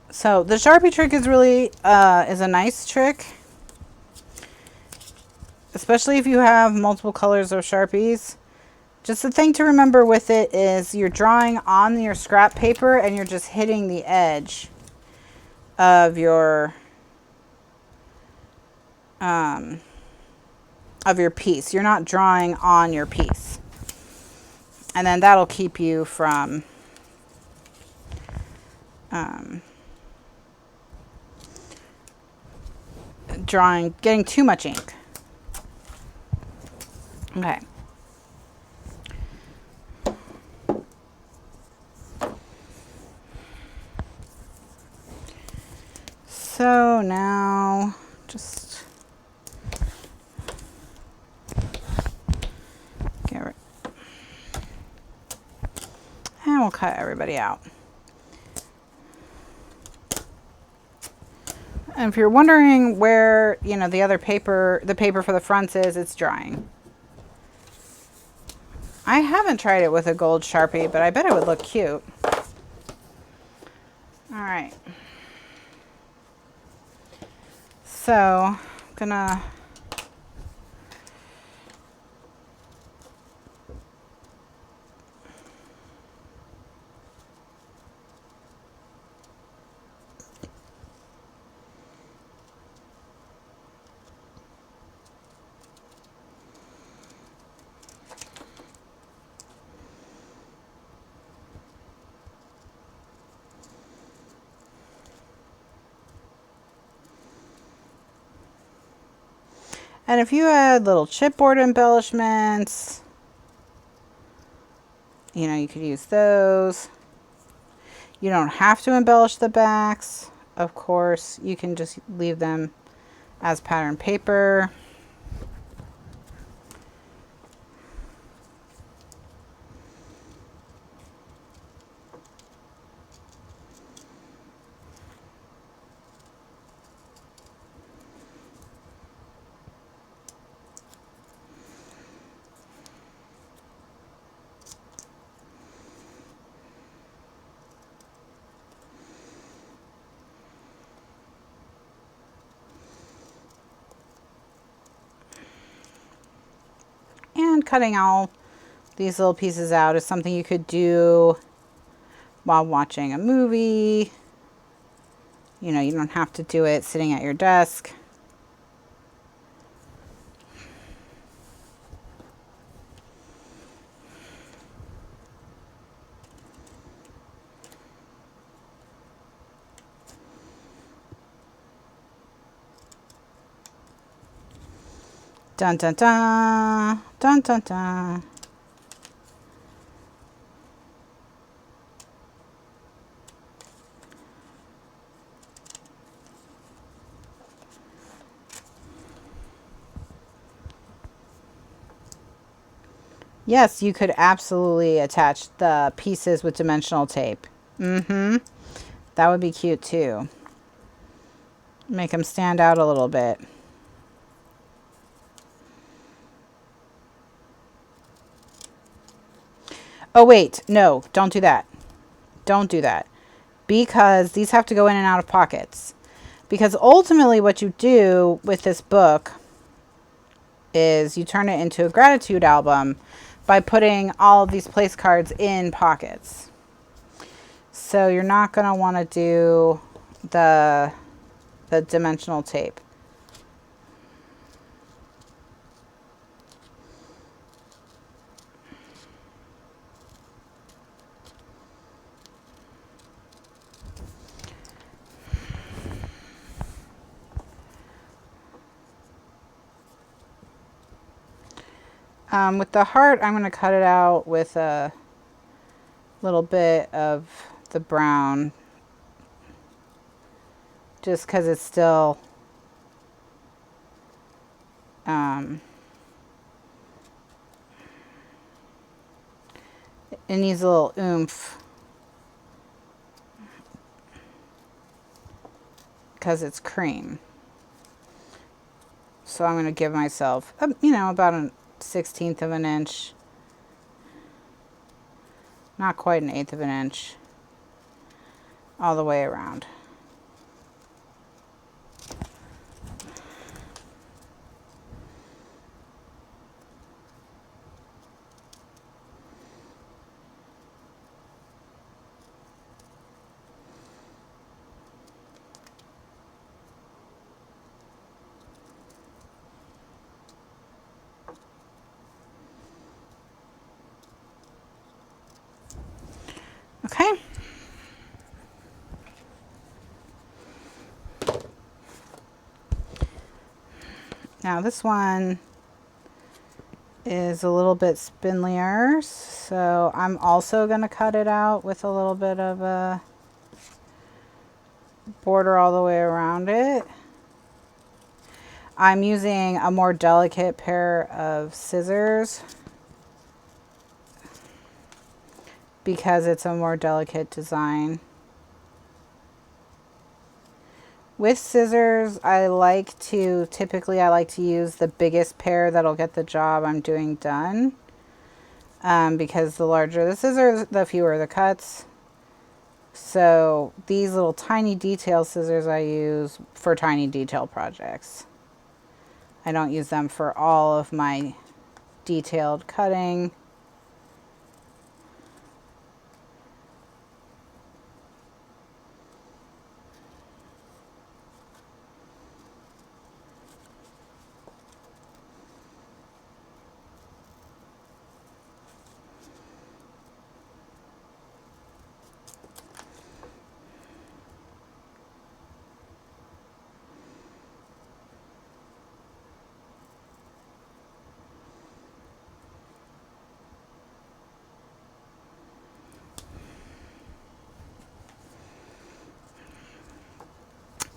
So the Sharpie trick is really is a nice trick, especially if you have multiple colors of Sharpies. Just the thing to remember with it is you're drawing on your scrap paper and you're just hitting the edge of your piece. You're not drawing on your piece. And then that'll keep you from drawing, getting too much ink. Okay. So now just get rid, and we'll cut everybody out. And if you're wondering where, you know, the other paper, the paper for the fronts is, it's drying. I haven't tried it with a gold Sharpie, but I bet it would look cute. All right. So I'm gonna and if you add little chipboard embellishments, you know, you could use those. You don't have to embellish the backs. Of course, you can just leave them as pattern paper. And cutting all these little pieces out is something you could do while watching a movie. You know, you don't have to do it sitting at your desk. Dun dun dun, dun dun dun. Yes, you could absolutely attach the pieces with dimensional tape. That would be cute too. Make them stand out a little bit. Oh wait, no, don't do that. Don't do that. Because these have to go in and out of pockets. Because ultimately what you do with this book is you turn it into a gratitude album by putting all of these place cards in pockets. So you're not going to want to do the dimensional tape. With the heart, I'm going to cut it out with a little bit of the brown, just because it's still it needs a little oomph because it's cream. So I'm going to give myself, you know, about a 1/16 of an inch. Not quite an 1/8 of an inch. All the way around. Okay. Now this one is a little bit spindlier, so I'm also going to cut it out with a little bit of a border all the way around it. I'm using a more delicate pair of scissors because it's a more delicate design. With scissors, typically I like to use the biggest pair that'll get the job I'm doing done. Because the larger the scissors, the fewer the cuts. So these little tiny detail scissors I use for tiny detail projects. I don't use them for all of my detailed cutting.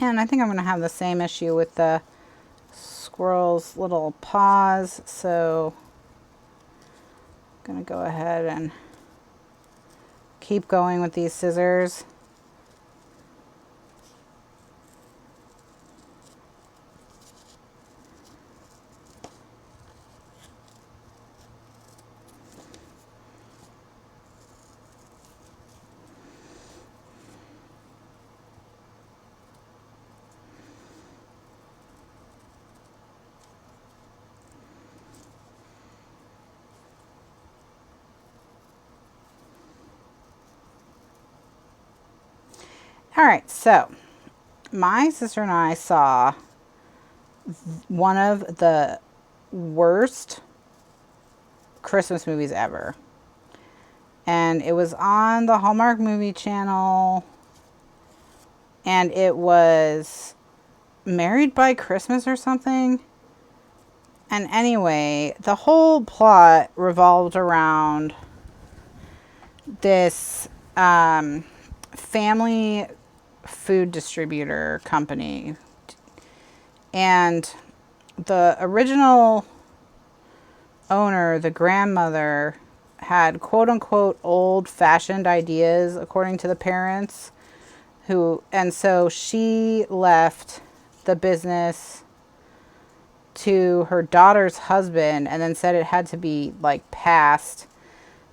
And I think I'm going to have the same issue with the squirrel's little paws, so I'm going to go ahead and keep going with these scissors. All right, so my sister and I saw one of the worst Christmas movies ever. And it was on the Hallmark movie channel. And it was Married by Christmas or something. And anyway, the whole plot revolved around this family food distributor company, and the original owner, the grandmother, had quote-unquote old-fashioned ideas according to the parents, and so she left the business to her daughter's husband and then said it had to be like passed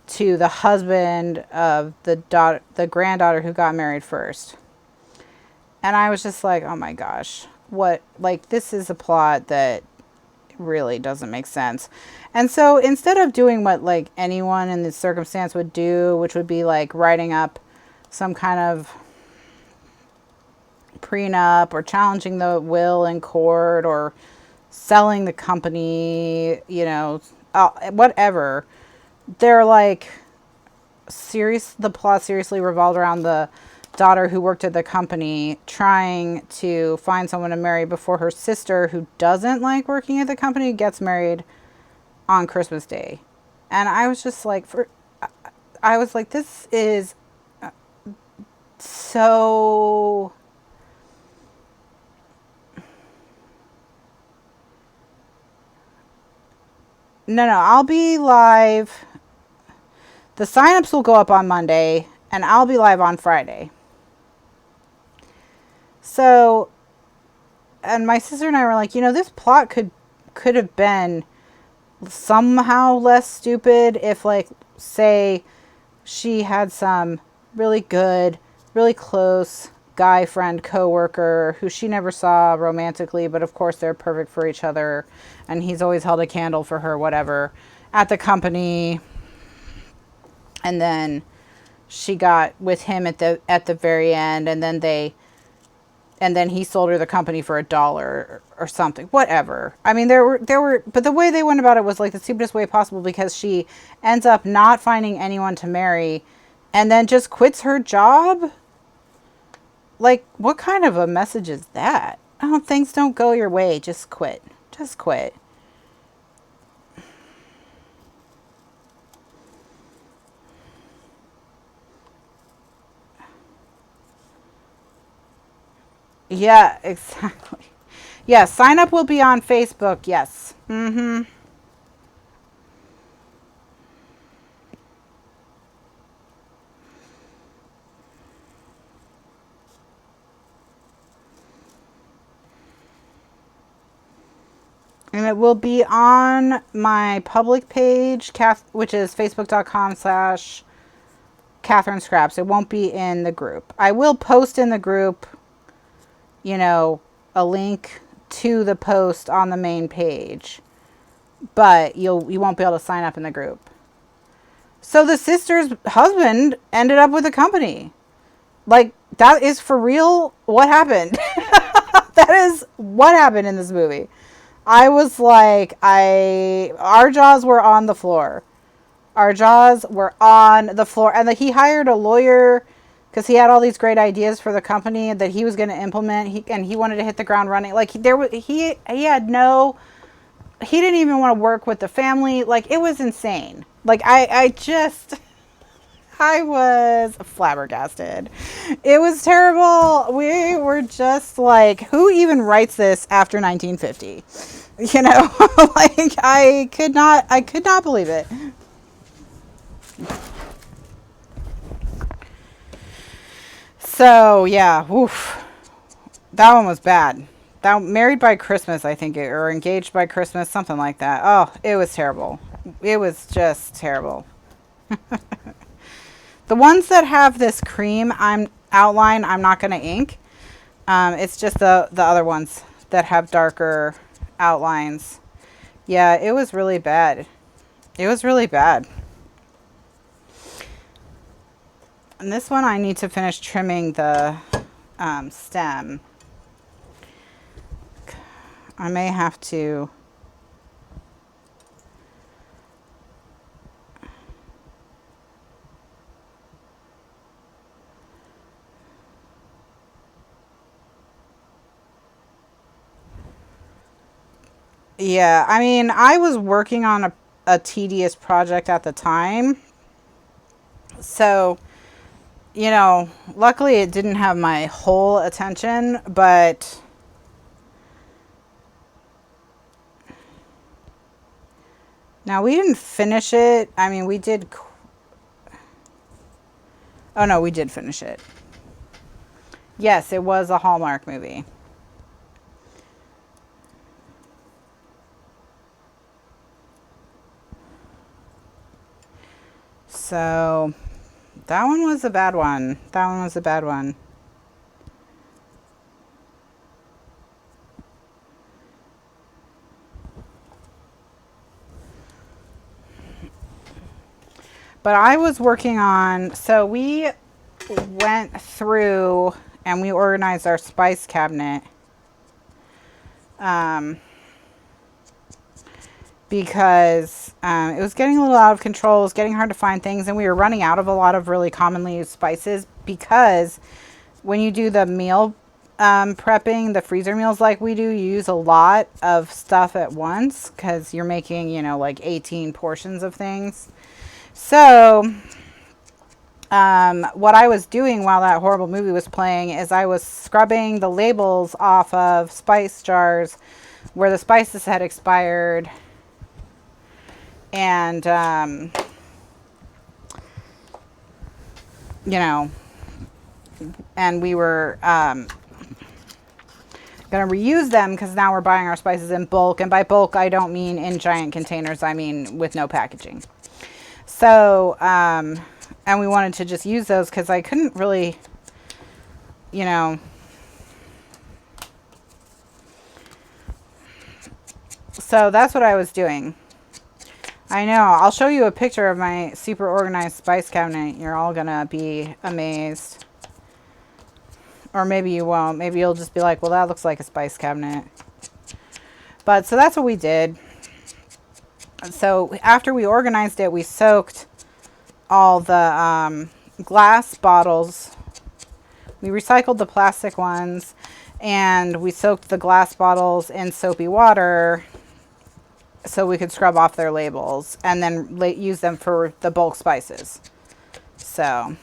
to the husband of the granddaughter who got married first. And I was just like, oh my gosh, what, like, this is a plot that really doesn't make sense. And so instead of doing what like anyone in this circumstance would do, which would be like writing up some kind of prenup or challenging the will in court or selling the company, you know, whatever, they're like, the plot seriously revolved around the daughter who worked at the company trying to find someone to marry before her sister, who doesn't like working at the company, gets married on Christmas Day. And I was just like, this is so... No, I'll be live. The signups will go up on Monday, and I'll be live on Friday. So, and my sister and I were like, you know, this plot could have been somehow less stupid if, like, say she had some really good, really close guy friend coworker who she never saw romantically, but of course they're perfect for each other, and he's always held a candle for her, whatever, at the company. And then she got with him at the very end, and then he sold her the company for $1 or something, whatever. I mean, there were, but the way they went about it was like the stupidest way possible, because she ends up not finding anyone to marry and then just quits her job. Like, what kind of a message is that? Oh, things don't go your way, just quit. Just quit. Yeah, exactly. Yeah, sign up will be on Facebook. Yes. Mm-hmm. And it will be on my public page, which is facebook.com/Kathryn Scraps. It won't be in the group. I will post in the group, you know, a link to the post on the main page, but you won't be able to sign up in the group. So the sister's husband ended up with a company. Like, that is for real what happened. That is what happened in this movie. I was like, our jaws were on the floor. Our jaws were on the floor. And he hired a lawyer because he had all these great ideas for the company that he was going to implement. He wanted to hit the ground running. Like, he had no, he didn't even want to work with the family. Like, it was insane. Like, I was flabbergasted. It was terrible. We were just like, who even writes this after 1950? You know, like, I could not believe it. So yeah, woof. That one was bad. That Married by Christmas, I think, or Engaged by Christmas, something like that. Oh, it was terrible. It was just terrible. The ones that have this cream outline, I'm not going to ink. It's just the other ones that have darker outlines. Yeah, it was really bad. It was really bad. And this one I need to finish trimming the stem. I may have to... Yeah, I mean, I was working on a tedious project at the time. So, you know, luckily it didn't have my whole attention, but now we didn't finish it. I mean, we did. Oh no, we did finish it. Yes, it was a Hallmark movie. So that one was a bad one. That one was a bad one. But I was working on, so we went through and we organized our spice cabinet. Because it was getting a little out of control. It was getting hard to find things, and we were running out of a lot of really commonly used spices, because when you do the meal prepping, the freezer meals like we do, you use a lot of stuff at once because you're making, you know, like 18 portions of things. So what I was doing while that horrible movie was playing is I was scrubbing the labels off of spice jars where the spices had expired. And, you know, and we were going to reuse them because now we're buying our spices in bulk. And by bulk, I don't mean in giant containers. I mean with no packaging. So, and we wanted to just use those because I couldn't really, you know. So that's what I was doing. I know. I'll show you a picture of my super organized spice cabinet. You're all going to be amazed. Or maybe you won't. Maybe you'll just be like, well, that looks like a spice cabinet. But so that's what we did. So after we organized it, we soaked all the glass bottles. We recycled the plastic ones. And we soaked the glass bottles in soapy water so we could scrub off their labels and then use them for the bulk spices. So,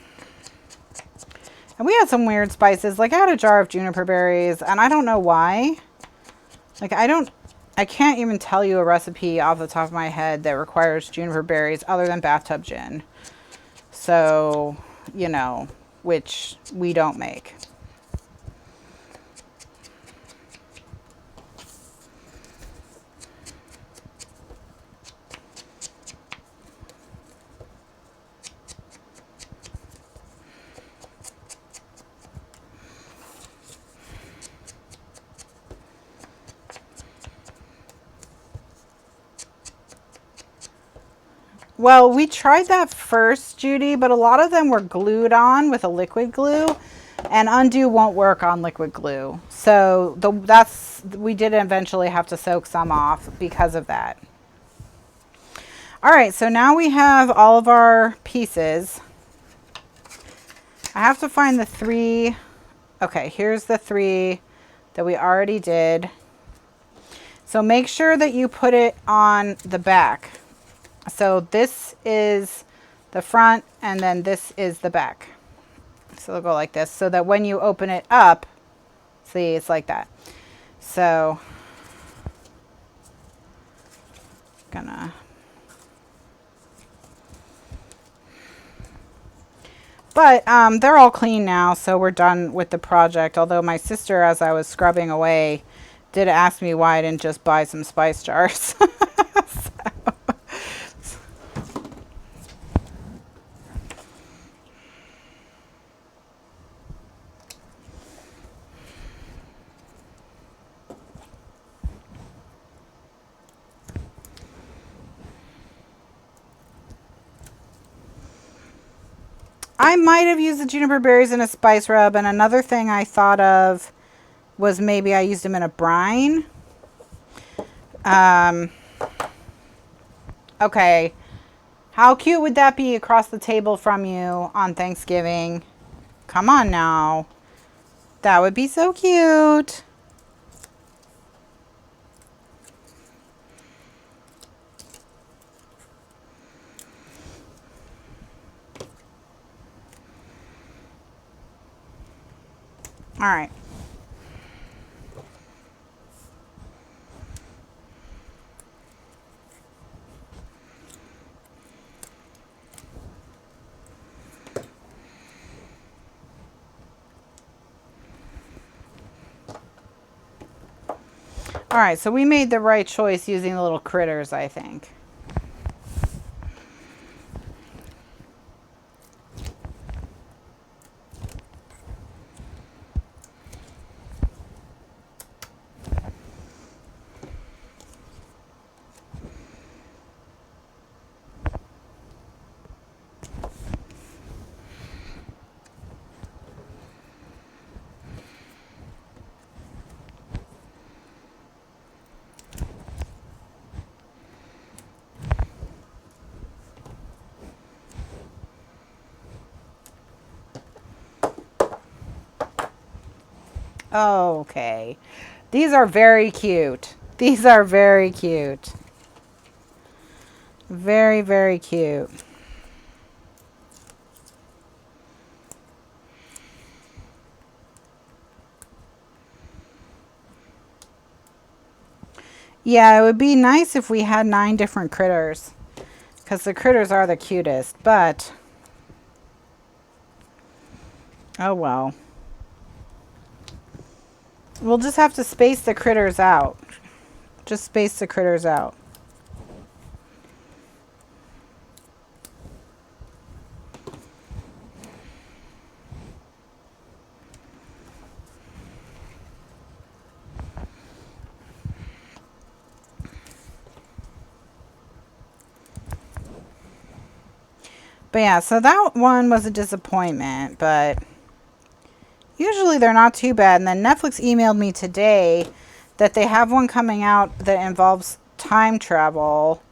and we had some weird spices. Like I had a jar of juniper berries, and I don't know why. Like I can't even tell you a recipe off the top of my head that requires juniper berries other than bathtub gin. So, you know, which we don't make. Well, we tried that first, Judy, but a lot of them were glued on with a liquid glue, and undo won't work on liquid glue. So we did eventually have to soak some off because of that. All right, so now we have all of our pieces. I have to find the 3. Okay, here's the 3 that we already did. So make sure that you put it on the back. So this is the front and then this is the back. So they'll go like this so that when you open it up, see, it's like that. So but they're all clean now, so we're done with the project. Although my sister, as I was scrubbing away, did ask me why I didn't just buy some spice jars. I might have used the juniper berries in a spice rub, and another thing I thought of was maybe I used them in a brine. Okay, how cute would that be across the table from you on Thanksgiving? Come on now. That would be so cute. All right. All right, so we made the right choice using the little critters, I think. Okay. These are very cute. These are very cute. Very, very cute. Yeah, it would be nice if we had 9 different critters, because the critters are the cutest, but oh well. We'll just have to space the critters out. Just space the critters out. But yeah, so that one was a disappointment, but usually they're not too bad. And then Netflix emailed me today that they have one coming out that involves time travel.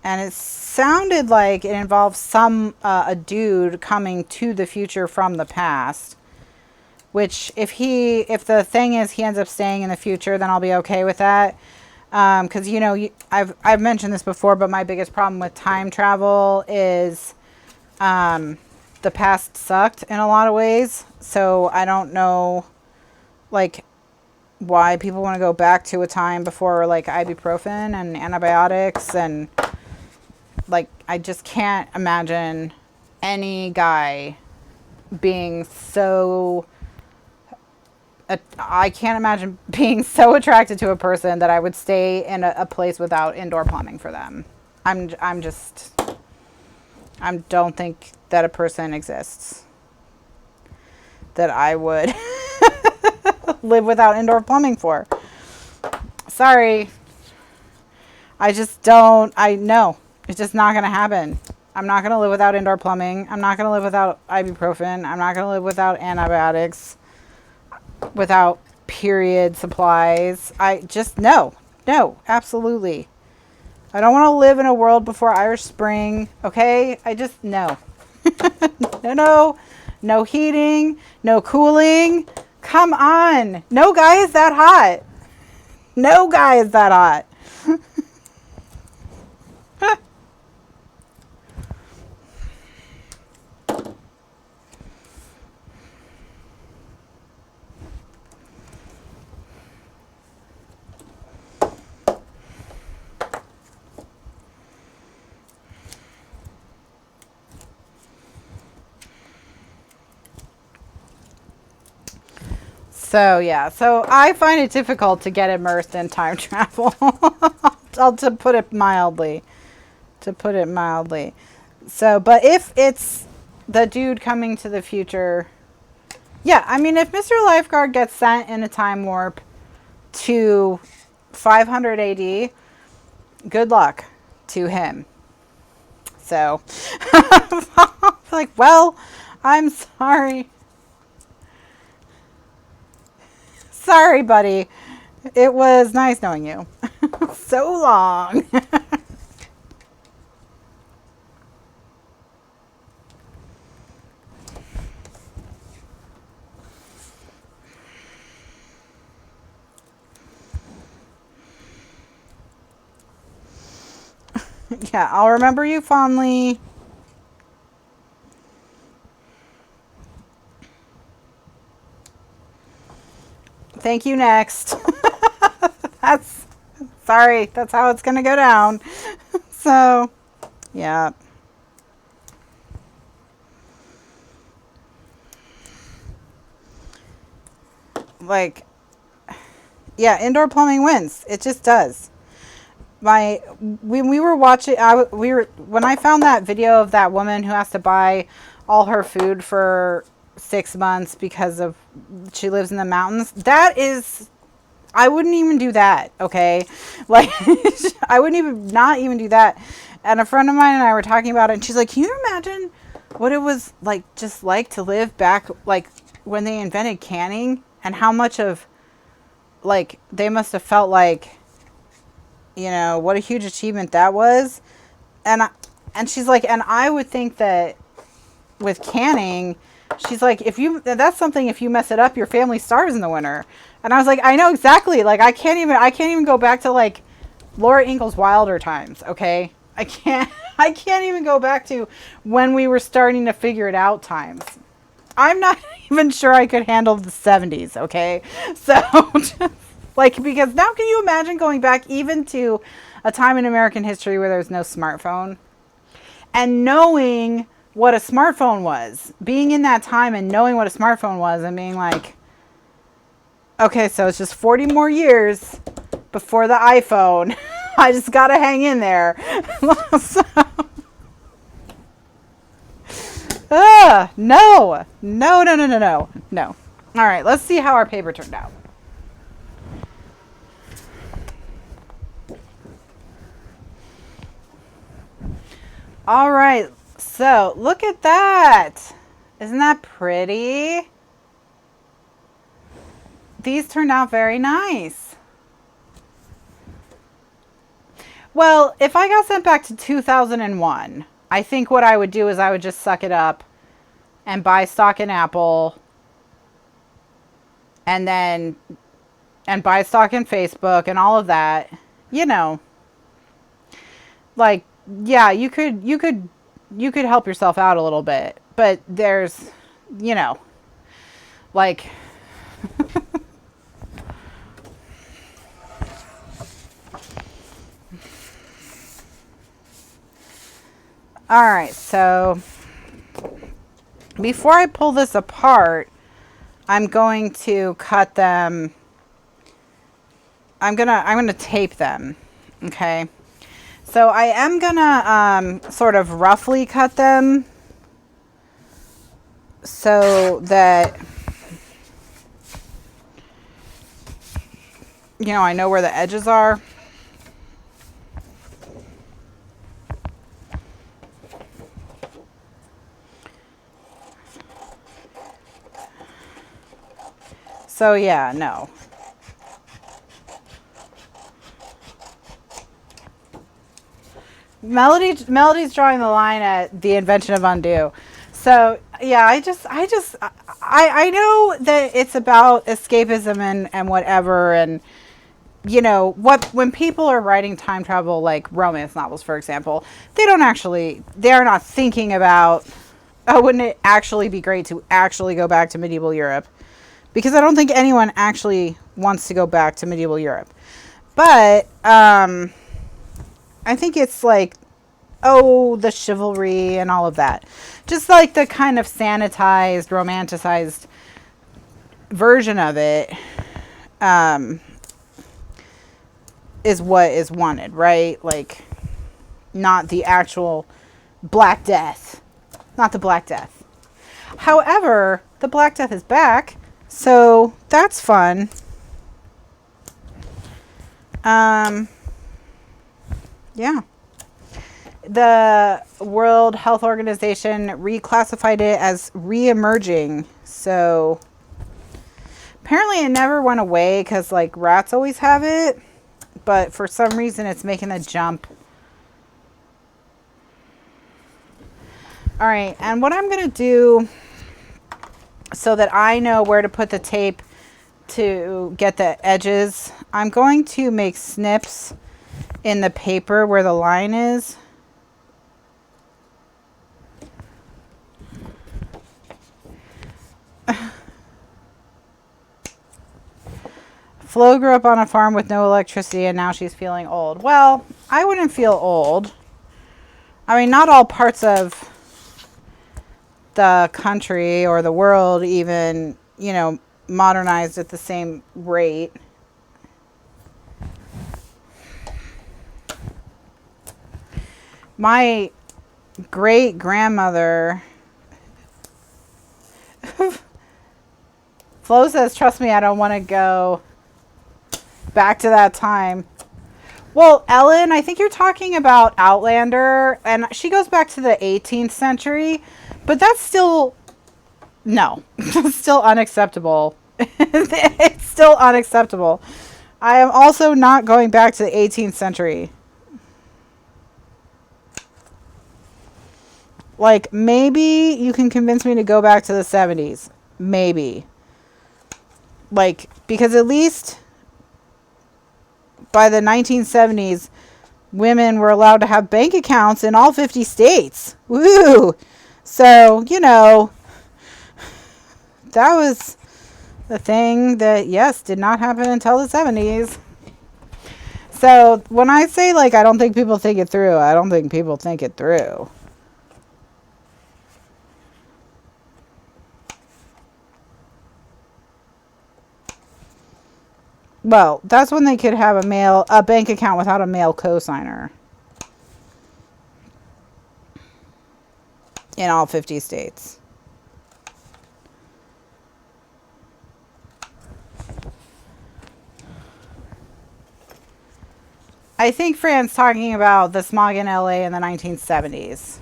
And it sounded like it involves a dude coming to the future from the past. Which if the thing is he ends up staying in the future, then I'll be okay with that. Because, you know, I've mentioned this before, but my biggest problem with time travel is the past sucked in a lot of ways. So I don't know, like, why people want to go back to a time before, like, ibuprofen and antibiotics. And, like, I just can't imagine any guy being so... I can't imagine being so attracted to a person that I would stay in a place without indoor plumbing for them. I don't think that a person exists that I would live without indoor plumbing for. Sorry. I just don't. I know. It's just not going to happen. I'm not going to live without indoor plumbing. I'm not going to live without ibuprofen. I'm not going to live without antibiotics. Without period supplies. I just, no, absolutely. I don't want to live in a world before Irish Spring. Okay. I just, no. No heating, no cooling. Come on. No guy is that hot. No guy is that hot. So, yeah. So, I find it difficult to get immersed in time travel. To put it mildly. So, but if it's the dude coming to the future... Yeah, I mean, if Mr. Lifeguard gets sent in a time warp to 500 AD, good luck to him. So, like, well, I'm sorry. Sorry, buddy. It was nice knowing you. So long. Yeah, I'll remember you fondly. Thank you, next. Sorry, that's how it's gonna go down. So, yeah. Like, yeah, indoor plumbing wins. It just does. When we were watching, when I found that video of that woman who has to buy all her food for 6 months because of she lives in the mountains. That is, I wouldn't even do that. Okay, like I wouldn't not even do that. And a friend of mine and I were talking about it, and she's like, "Can you imagine what it was like, just like to live back, like when they invented canning, and how much of like they must have felt like." You know, what a huge achievement that was. And she's like, and I would think that with canning, she's like, that's something, if you mess it up, your family starves in the winter. And I was like, I know exactly. Like, I can't even go back to like Laura Ingalls Wilder times. Okay. I can't even go back to when we were starting to figure it out times. I'm not even sure I could handle the 70s. Okay. So like, because now can you imagine going back even to a time in American history where there's no smartphone and knowing what a smartphone was, being in that time and knowing what a smartphone was and being like, okay, so it's just 40 more years before the iPhone. I just got to hang in there. So, no. All right, let's see how our paper turned out. All right, so look at that. Isn't that pretty? These turned out very nice. Well, if I got sent back to 2001, I think what I would do is I would just suck it up and buy stock in Apple and buy stock in Facebook and all of that you know, like, yeah, you could help yourself out a little bit, but there's, you know, like, all right, so before I pull this apart, I'm going to cut them. I'm gonna tape them. Okay. So I am gonna sort of roughly cut them so that, you know, I know where the edges are. So yeah, no. Melody's drawing the line at the invention of undo. So yeah, I know that it's about escapism and whatever, and you know what, when people are writing time travel like romance novels, for example, they're not thinking about, oh, wouldn't it actually be great to actually go back to medieval Europe? Because I don't think anyone actually wants to go back to medieval Europe. But I think it's like, oh, the chivalry and all of that. Just like the kind of sanitized, romanticized version of it is what is wanted, right? Like, not the actual Black Death. Not the Black Death. However, the Black Death is back, so that's fun. Yeah. The World Health Organization reclassified it as re-emerging. So apparently it never went away because like rats always have it. But for some reason it's making the jump. All right. And what I'm going to do so that I know where to put the tape to get the edges, I'm going to make snips in the paper where the line is. Flo grew up on a farm with no electricity and now she's feeling old. Well, I wouldn't feel old. I mean, not all parts of the country or the world even, you know, modernized at the same rate. My great grandmother, Flo says, trust me, I don't want to go back to that time. Well, Ellen, I think you're talking about Outlander, and she goes back to the 18th century, but that's still, no, still unacceptable. It's still unacceptable. I am also not going back to the 18th century. Like, maybe you can convince me to go back to the 70s. Maybe. Like, because at least by the 1970s, women were allowed to have bank accounts in all 50 states. Woo! So, you know, that was the thing that, yes, did not happen until the 70s. So, when I say, like, I don't think people think it through, I don't think people think it through. Well, that's when they could have a bank account without a male cosigner in all 50 states. I think Fran's talking about the smog in LA in the 1970s.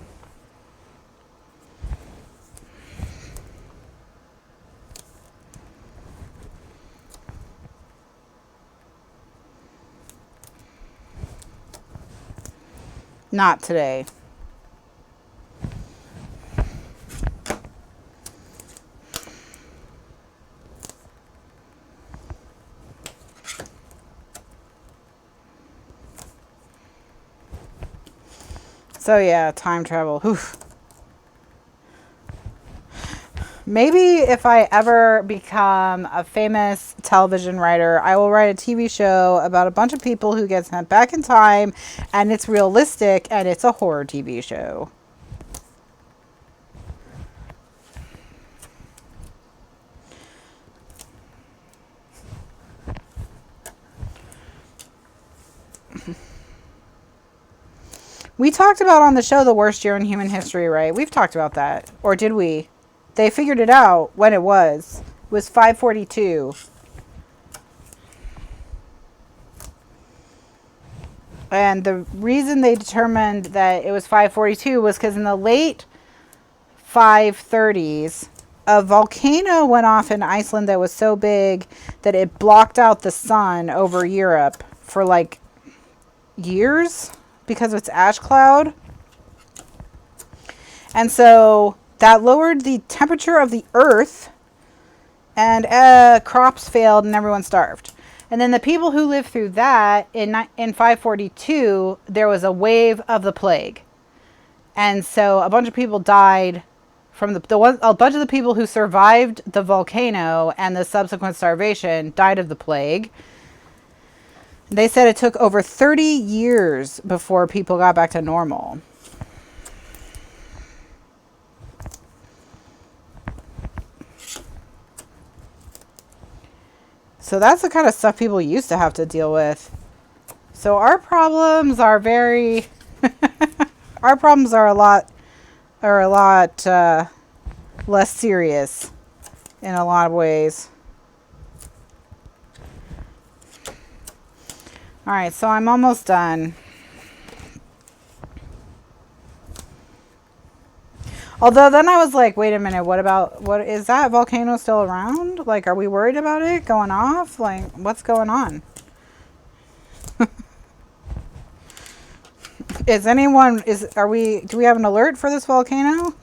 Not today. So yeah, time travel. Oof. Maybe if I ever become a famous television writer, I will write a TV show about a bunch of people who get sent back in time, and it's realistic, and it's a horror TV show. We talked about on the show the worst year in human history, right? We've talked about that. Or did we? They figured it out when it was. It was 542. And the reason they determined that it was 542 was because in the late 530s, a volcano went off in Iceland that was so big that it blocked out the sun over Europe for like years because of its ash cloud. And so that lowered the temperature of the earth, and crops failed and everyone starved. And then the people who lived through that in 542, there was a wave of the plague. And so a bunch of people died from a bunch of the people who survived the volcano and the subsequent starvation died of the plague. They said it took over 30 years before people got back to normal. So that's the kind of stuff people used to have to deal with. So our problems are very, our problems are a lot less serious in a lot of ways. All right, so I'm almost done. Although then I was like, wait a minute, what is that volcano still around? Like, are we worried about it going off? Like, what's going on? Do we have an alert for this volcano?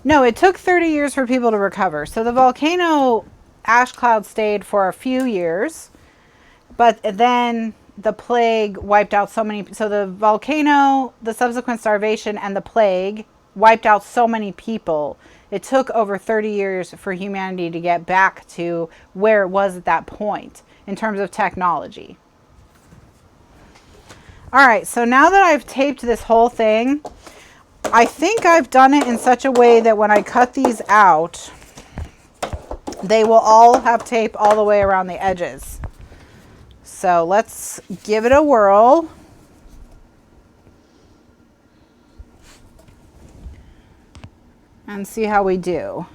No, it took 30 years for people to recover. So the volcano ash cloud stayed for a few years. But then the plague wiped out so many. So the volcano, the subsequent starvation, and the plague wiped out so many people. It took over 30 years for humanity to get back to where it was at that point in terms of technology. All right, so now that I've taped this whole thing, I think I've done it in such a way that when I cut these out, they will all have tape all the way around the edges. So let's give it a whirl. And see how we do.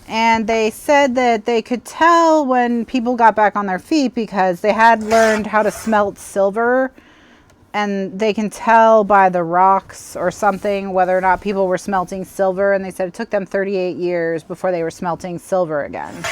And they said that they could tell when people got back on their feet because they had learned how to smelt silver. And they can tell by the rocks or something whether or not people were smelting silver. And they said it took them 38 years before they were smelting silver again.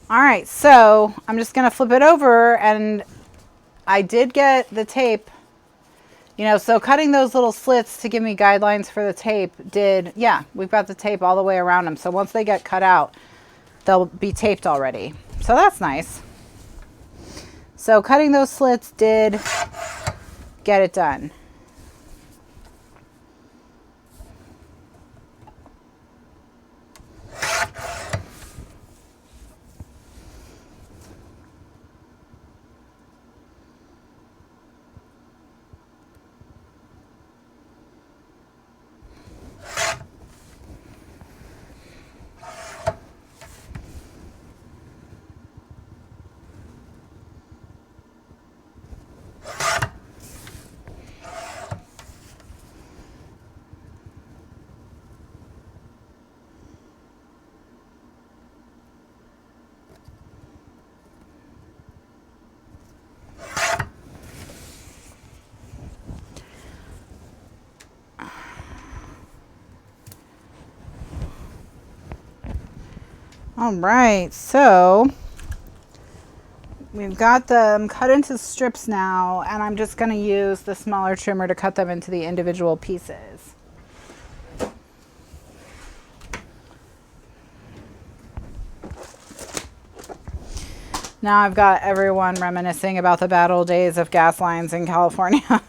All right, so I'm just going to flip it over, and I did get the tape, so cutting those little slits to give me guidelines for the tape we've got the tape all the way around them. So once they get cut out, they'll be taped already. So that's nice. So cutting those slits did get it done. All right, so we've got them cut into strips now, and I'm just going to use the smaller trimmer to cut them into the individual pieces. Now I've got everyone reminiscing about the bad old days of gas lines in California.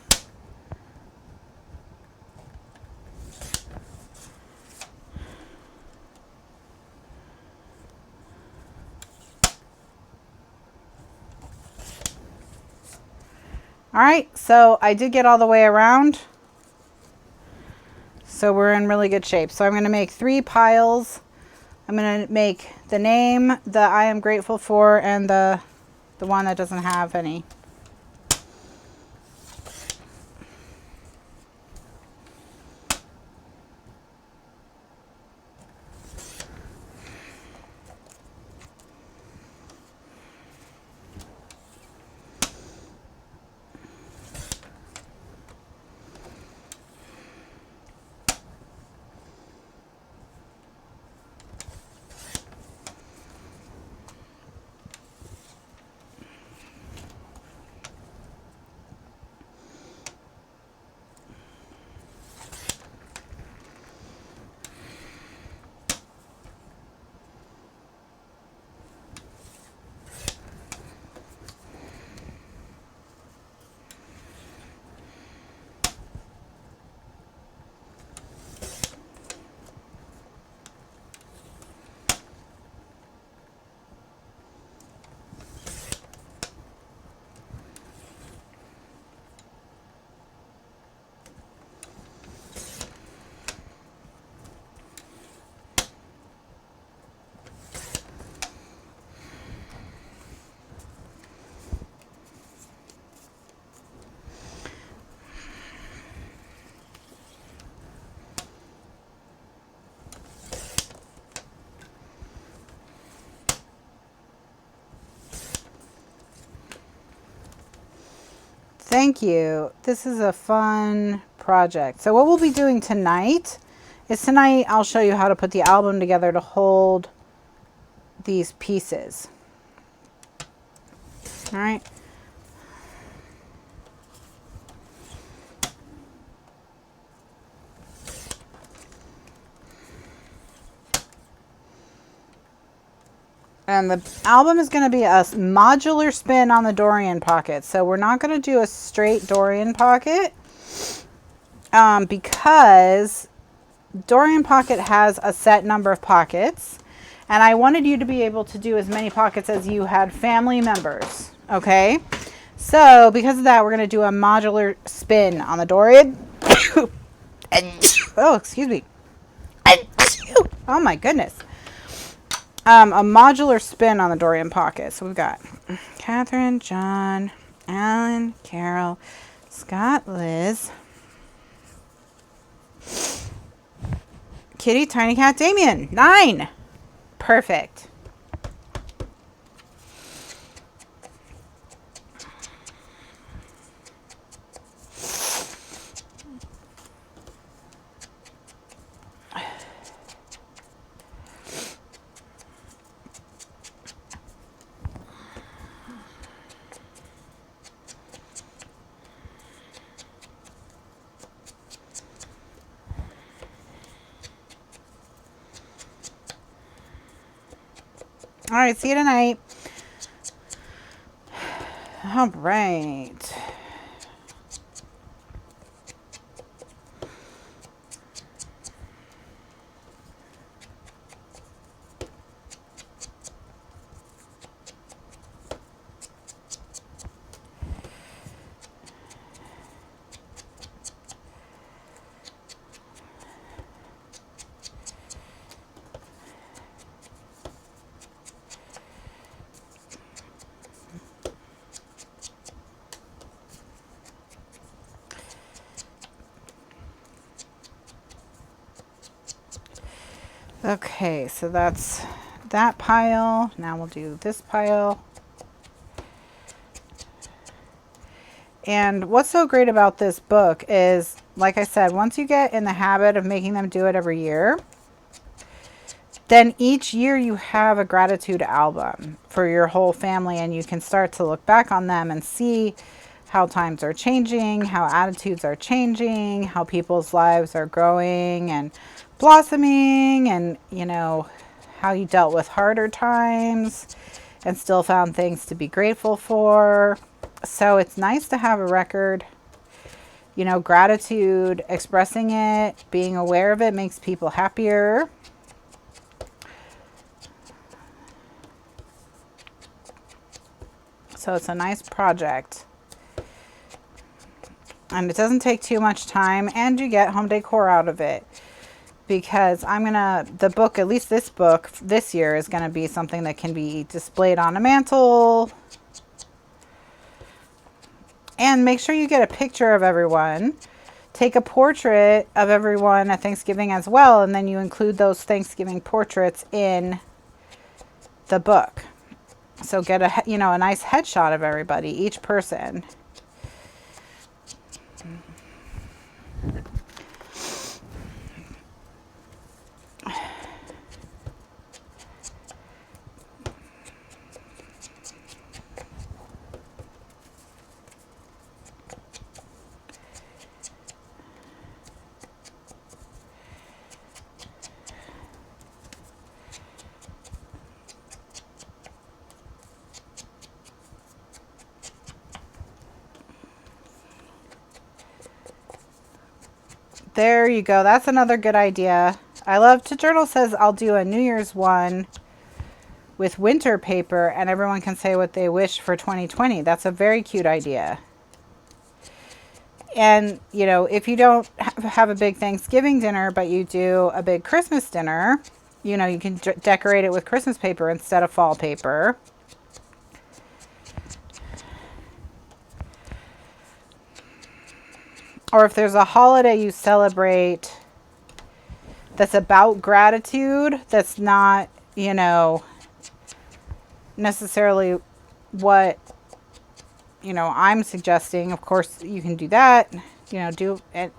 All right, so I did get all the way around. So we're in really good shape. So I'm going to make 3 piles. I'm going to make the name that I am grateful for and the one that doesn't have any. Thank you. This is a fun project. So what we'll be doing tonight is I'll show you how to put the album together to hold these pieces. All right. And the album is going to be a modular spin on the Dorian pocket. So we're not going to do a straight Dorian pocket because Dorian pocket has a set number of pockets. And I wanted you to be able to do as many pockets as you had family members. Okay. So because of that, we're going to do a modular spin on the Dorian. Oh, excuse me. Oh my goodness. A modular spin on the Dorian pocket. So we've got Kathryn, John, Alan, Carol, Scott, Liz, Kitty, Tiny Cat, Damien. 9. Perfect. All right, see you tonight. All right. Okay, so that's that pile. Now we'll do this pile. And what's so great about this book is, like I said, once you get in the habit of making them do it every year, then each year you have a gratitude album for your whole family, and you can start to look back on them and see how times are changing, how attitudes are changing, how people's lives are growing and blossoming, and, you know, how you dealt with harder times and still found things to be grateful for. So it's nice to have a record. You know, gratitude, expressing it, being aware of it makes people happier. So it's a nice project. And it doesn't take too much time, and you get home decor out of it. Because the book, at least this book this year, is going to be something that can be displayed on a mantle. And make sure you get a picture of everyone. Take a portrait of everyone at Thanksgiving as well, and then you include those Thanksgiving portraits in the book. So get a nice headshot of everybody, each person. There you go. That's another good idea. I love to journal says I'll do a New Year's one with winter paper, and everyone can say what they wish for 2020. That's a very cute idea. And, you know, if you don't have a big Thanksgiving dinner, but you do a big Christmas dinner, you know, you can decorate it with Christmas paper instead of fall paper. Or if there's a holiday you celebrate that's about gratitude, that's not, you know, necessarily what, you know, I'm suggesting. Of course, you can do that. You know, do it.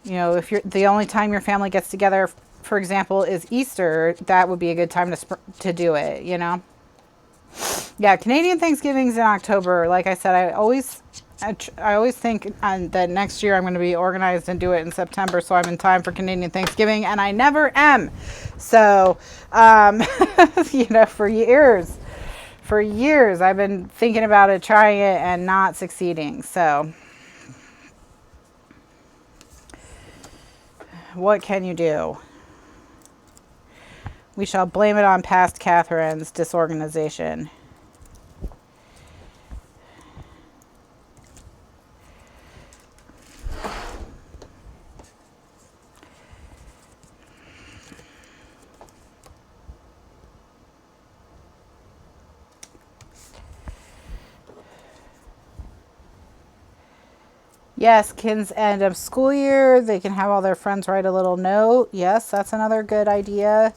You know, if you're the only time your family gets together, for example, is Easter, that would be a good time to do it, you know. Yeah, Canadian Thanksgiving's in October. Like I said, I always think that next year I'm going to be organized and do it in September, so I'm in time for Canadian Thanksgiving, and I never am. So, you know, for years I've been thinking about it, trying it, and not succeeding. So, what can you do? We shall blame it on past Kathryn's disorganization. Yes, kids end of school year, they can have all their friends write a little note. Yes, that's another good idea.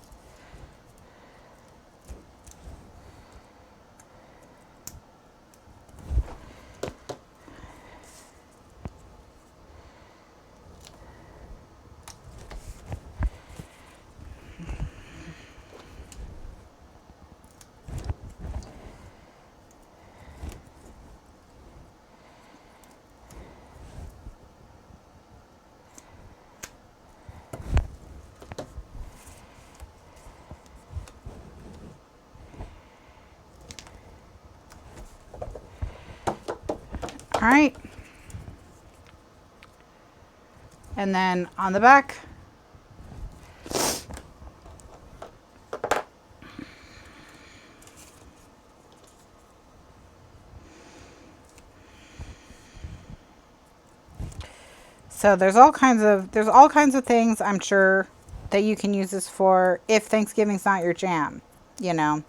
All right. And then on the back, so there's all kinds of things I'm sure that you can use this for if Thanksgiving's not your jam, you know,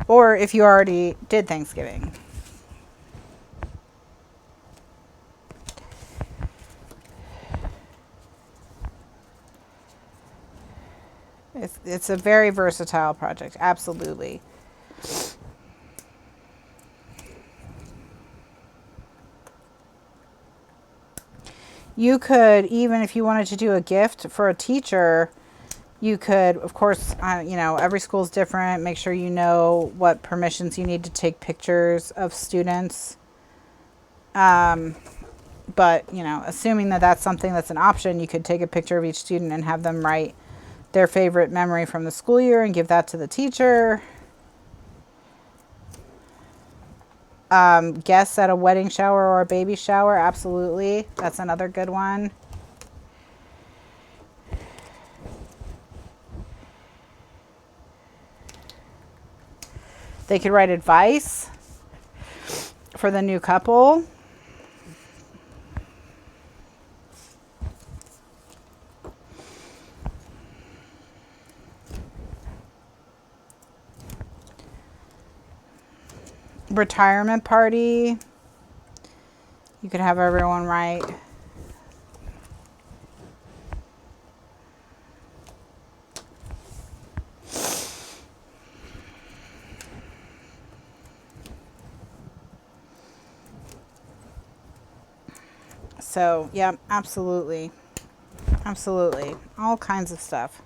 or if you already did Thanksgiving. It's a very versatile project, absolutely. You could, even if you wanted to do a gift for a teacher, You could, of course, you know, every school is different. Make sure you know what permissions you need to take pictures of students. But, you know, assuming that that's something that's an option, you could take a picture of each student and have them write their favorite memory from the school year and give that to the teacher. Guests at a wedding shower or a baby shower, absolutely. That's another good one. They could write advice for the new couple. Retirement party. You could have everyone write. So, yeah, absolutely. Absolutely. All kinds of stuff.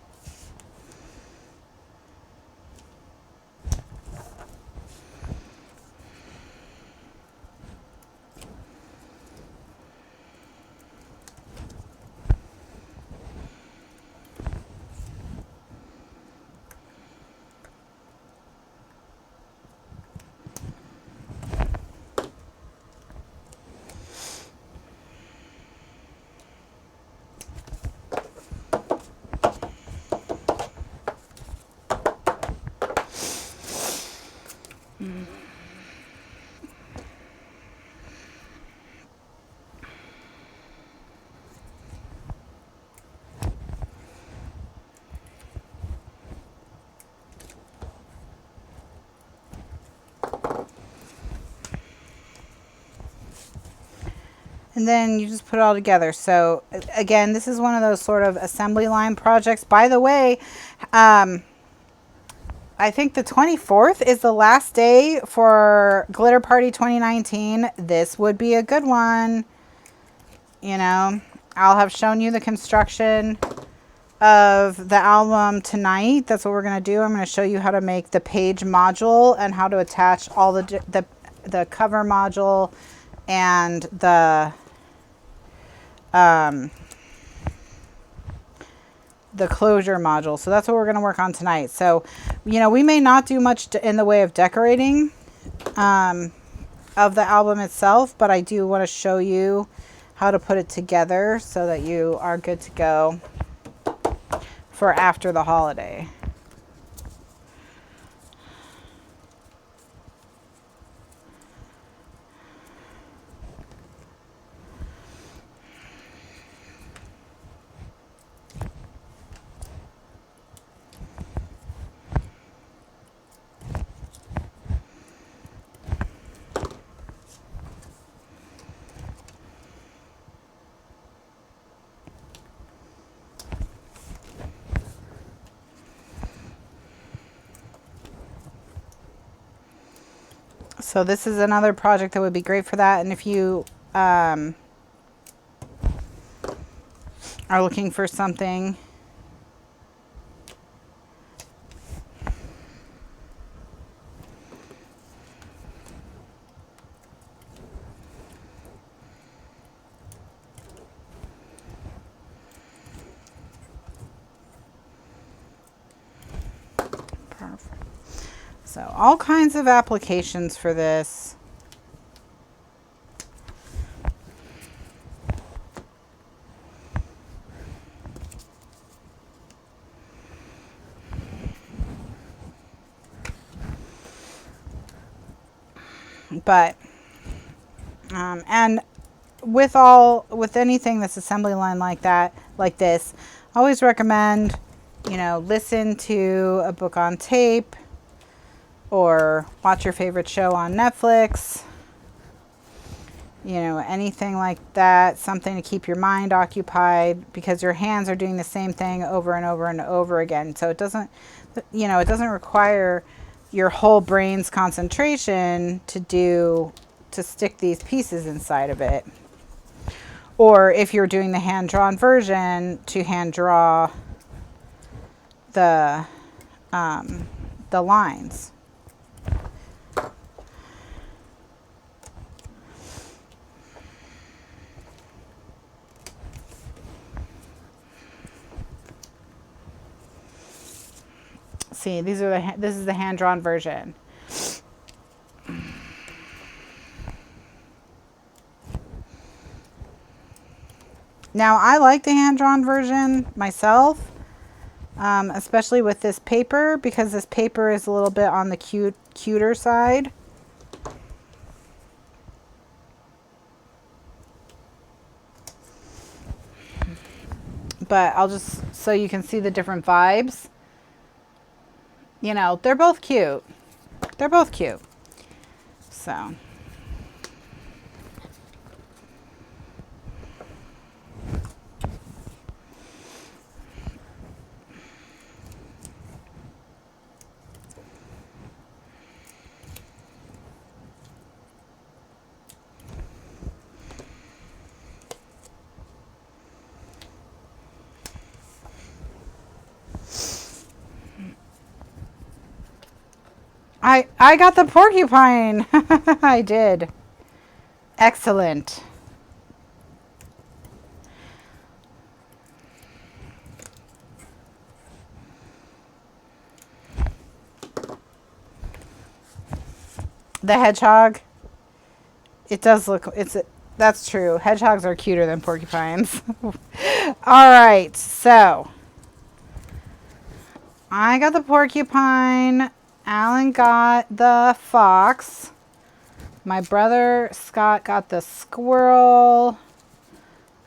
And then you just put it all together. So again, this is one of those sort of assembly line projects. By the way, I think the 24th is the last day for Glitter Party 2019. This would be a good one. You know, I'll have shown you the construction of the album tonight. That's what we're going to do. I'm going to show you how to make the page module and how to attach all the cover module and the closure module. So that's what we're going to work on tonight. So, you know, we may not do much in the way of decorating of the album itself, but I do want to show you how to put it together so that you are good to go for after the holiday. So this is another project that would be great for that. And if you are looking for something perfect. So all kinds of applications for this. But, and with anything that's assembly line like that, like this, I always recommend, you know, listen to a book on tape or watch your favorite show on Netflix, you know, anything like that, something to keep your mind occupied, because your hands are doing the same thing over and over and over again. So it doesn't, you know, it doesn't require your whole brain's concentration to stick these pieces inside of it. Or if you're doing the hand-drawn version, to hand draw the lines. See, this is the hand-drawn version. Now, I like the hand-drawn version myself, especially with this paper, because this paper is a little bit on the cuter side. But I'll just, so you can see the different vibes. You know, they're both cute. They're both cute. So. I got the porcupine. I did. Excellent. The hedgehog. It does look, that's true. Hedgehogs are cuter than porcupines. All right, so I got the porcupine. Alan got the fox. My brother Scott got the squirrel.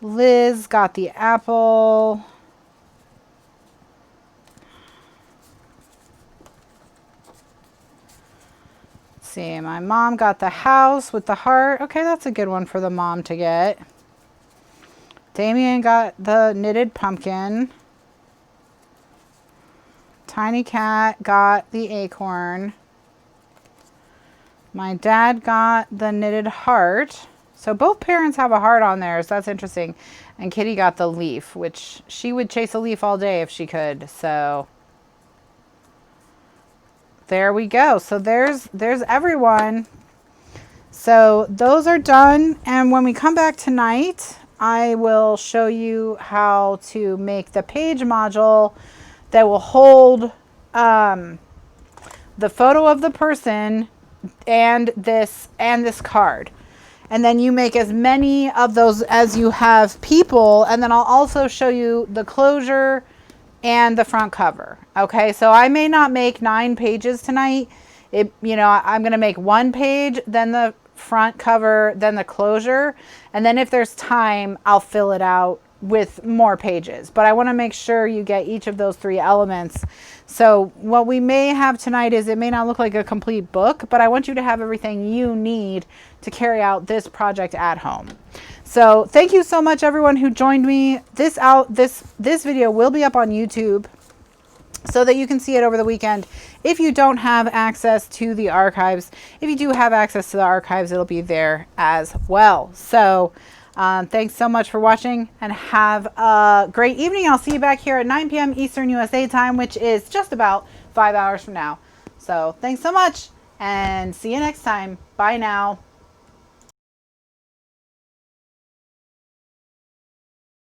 Liz got the apple. Let's see, my mom got the house with the heart. Okay, that's a good one for the mom to get. Damien got the knitted pumpkin. Tiny Cat got the acorn. My dad got the knitted heart. So both parents have a heart on there, so that's interesting. And Kitty got the leaf, which she would chase a leaf all day if she could. So there we go. So there's everyone. So those are done. And when we come back tonight, I will show you how to make the page module that will hold the photo of the person and this card. And then you make as many of those as you have people. And then I'll also show you the closure and the front cover. Okay, so I may not make 9 pages tonight. You know, I'm going to make 1 page, then the front cover, then the closure. And then if there's time, I'll fill it out with more pages, but I want to make sure you get each of those 3 elements. So what we may have tonight is, it may not look like a complete book, but I want you to have everything you need to carry out this project at home. So thank you so much, everyone who joined me. This video will be up on YouTube so that you can see it over the weekend. If you don't have access to the archives, if you do have access to the archives, it'll be there as well. So thanks so much for watching, and have a great evening. I'll see you back here at 9 p.m. Eastern USA time, which is just about 5 hours from now. So thanks so much, and see you next time. Bye now.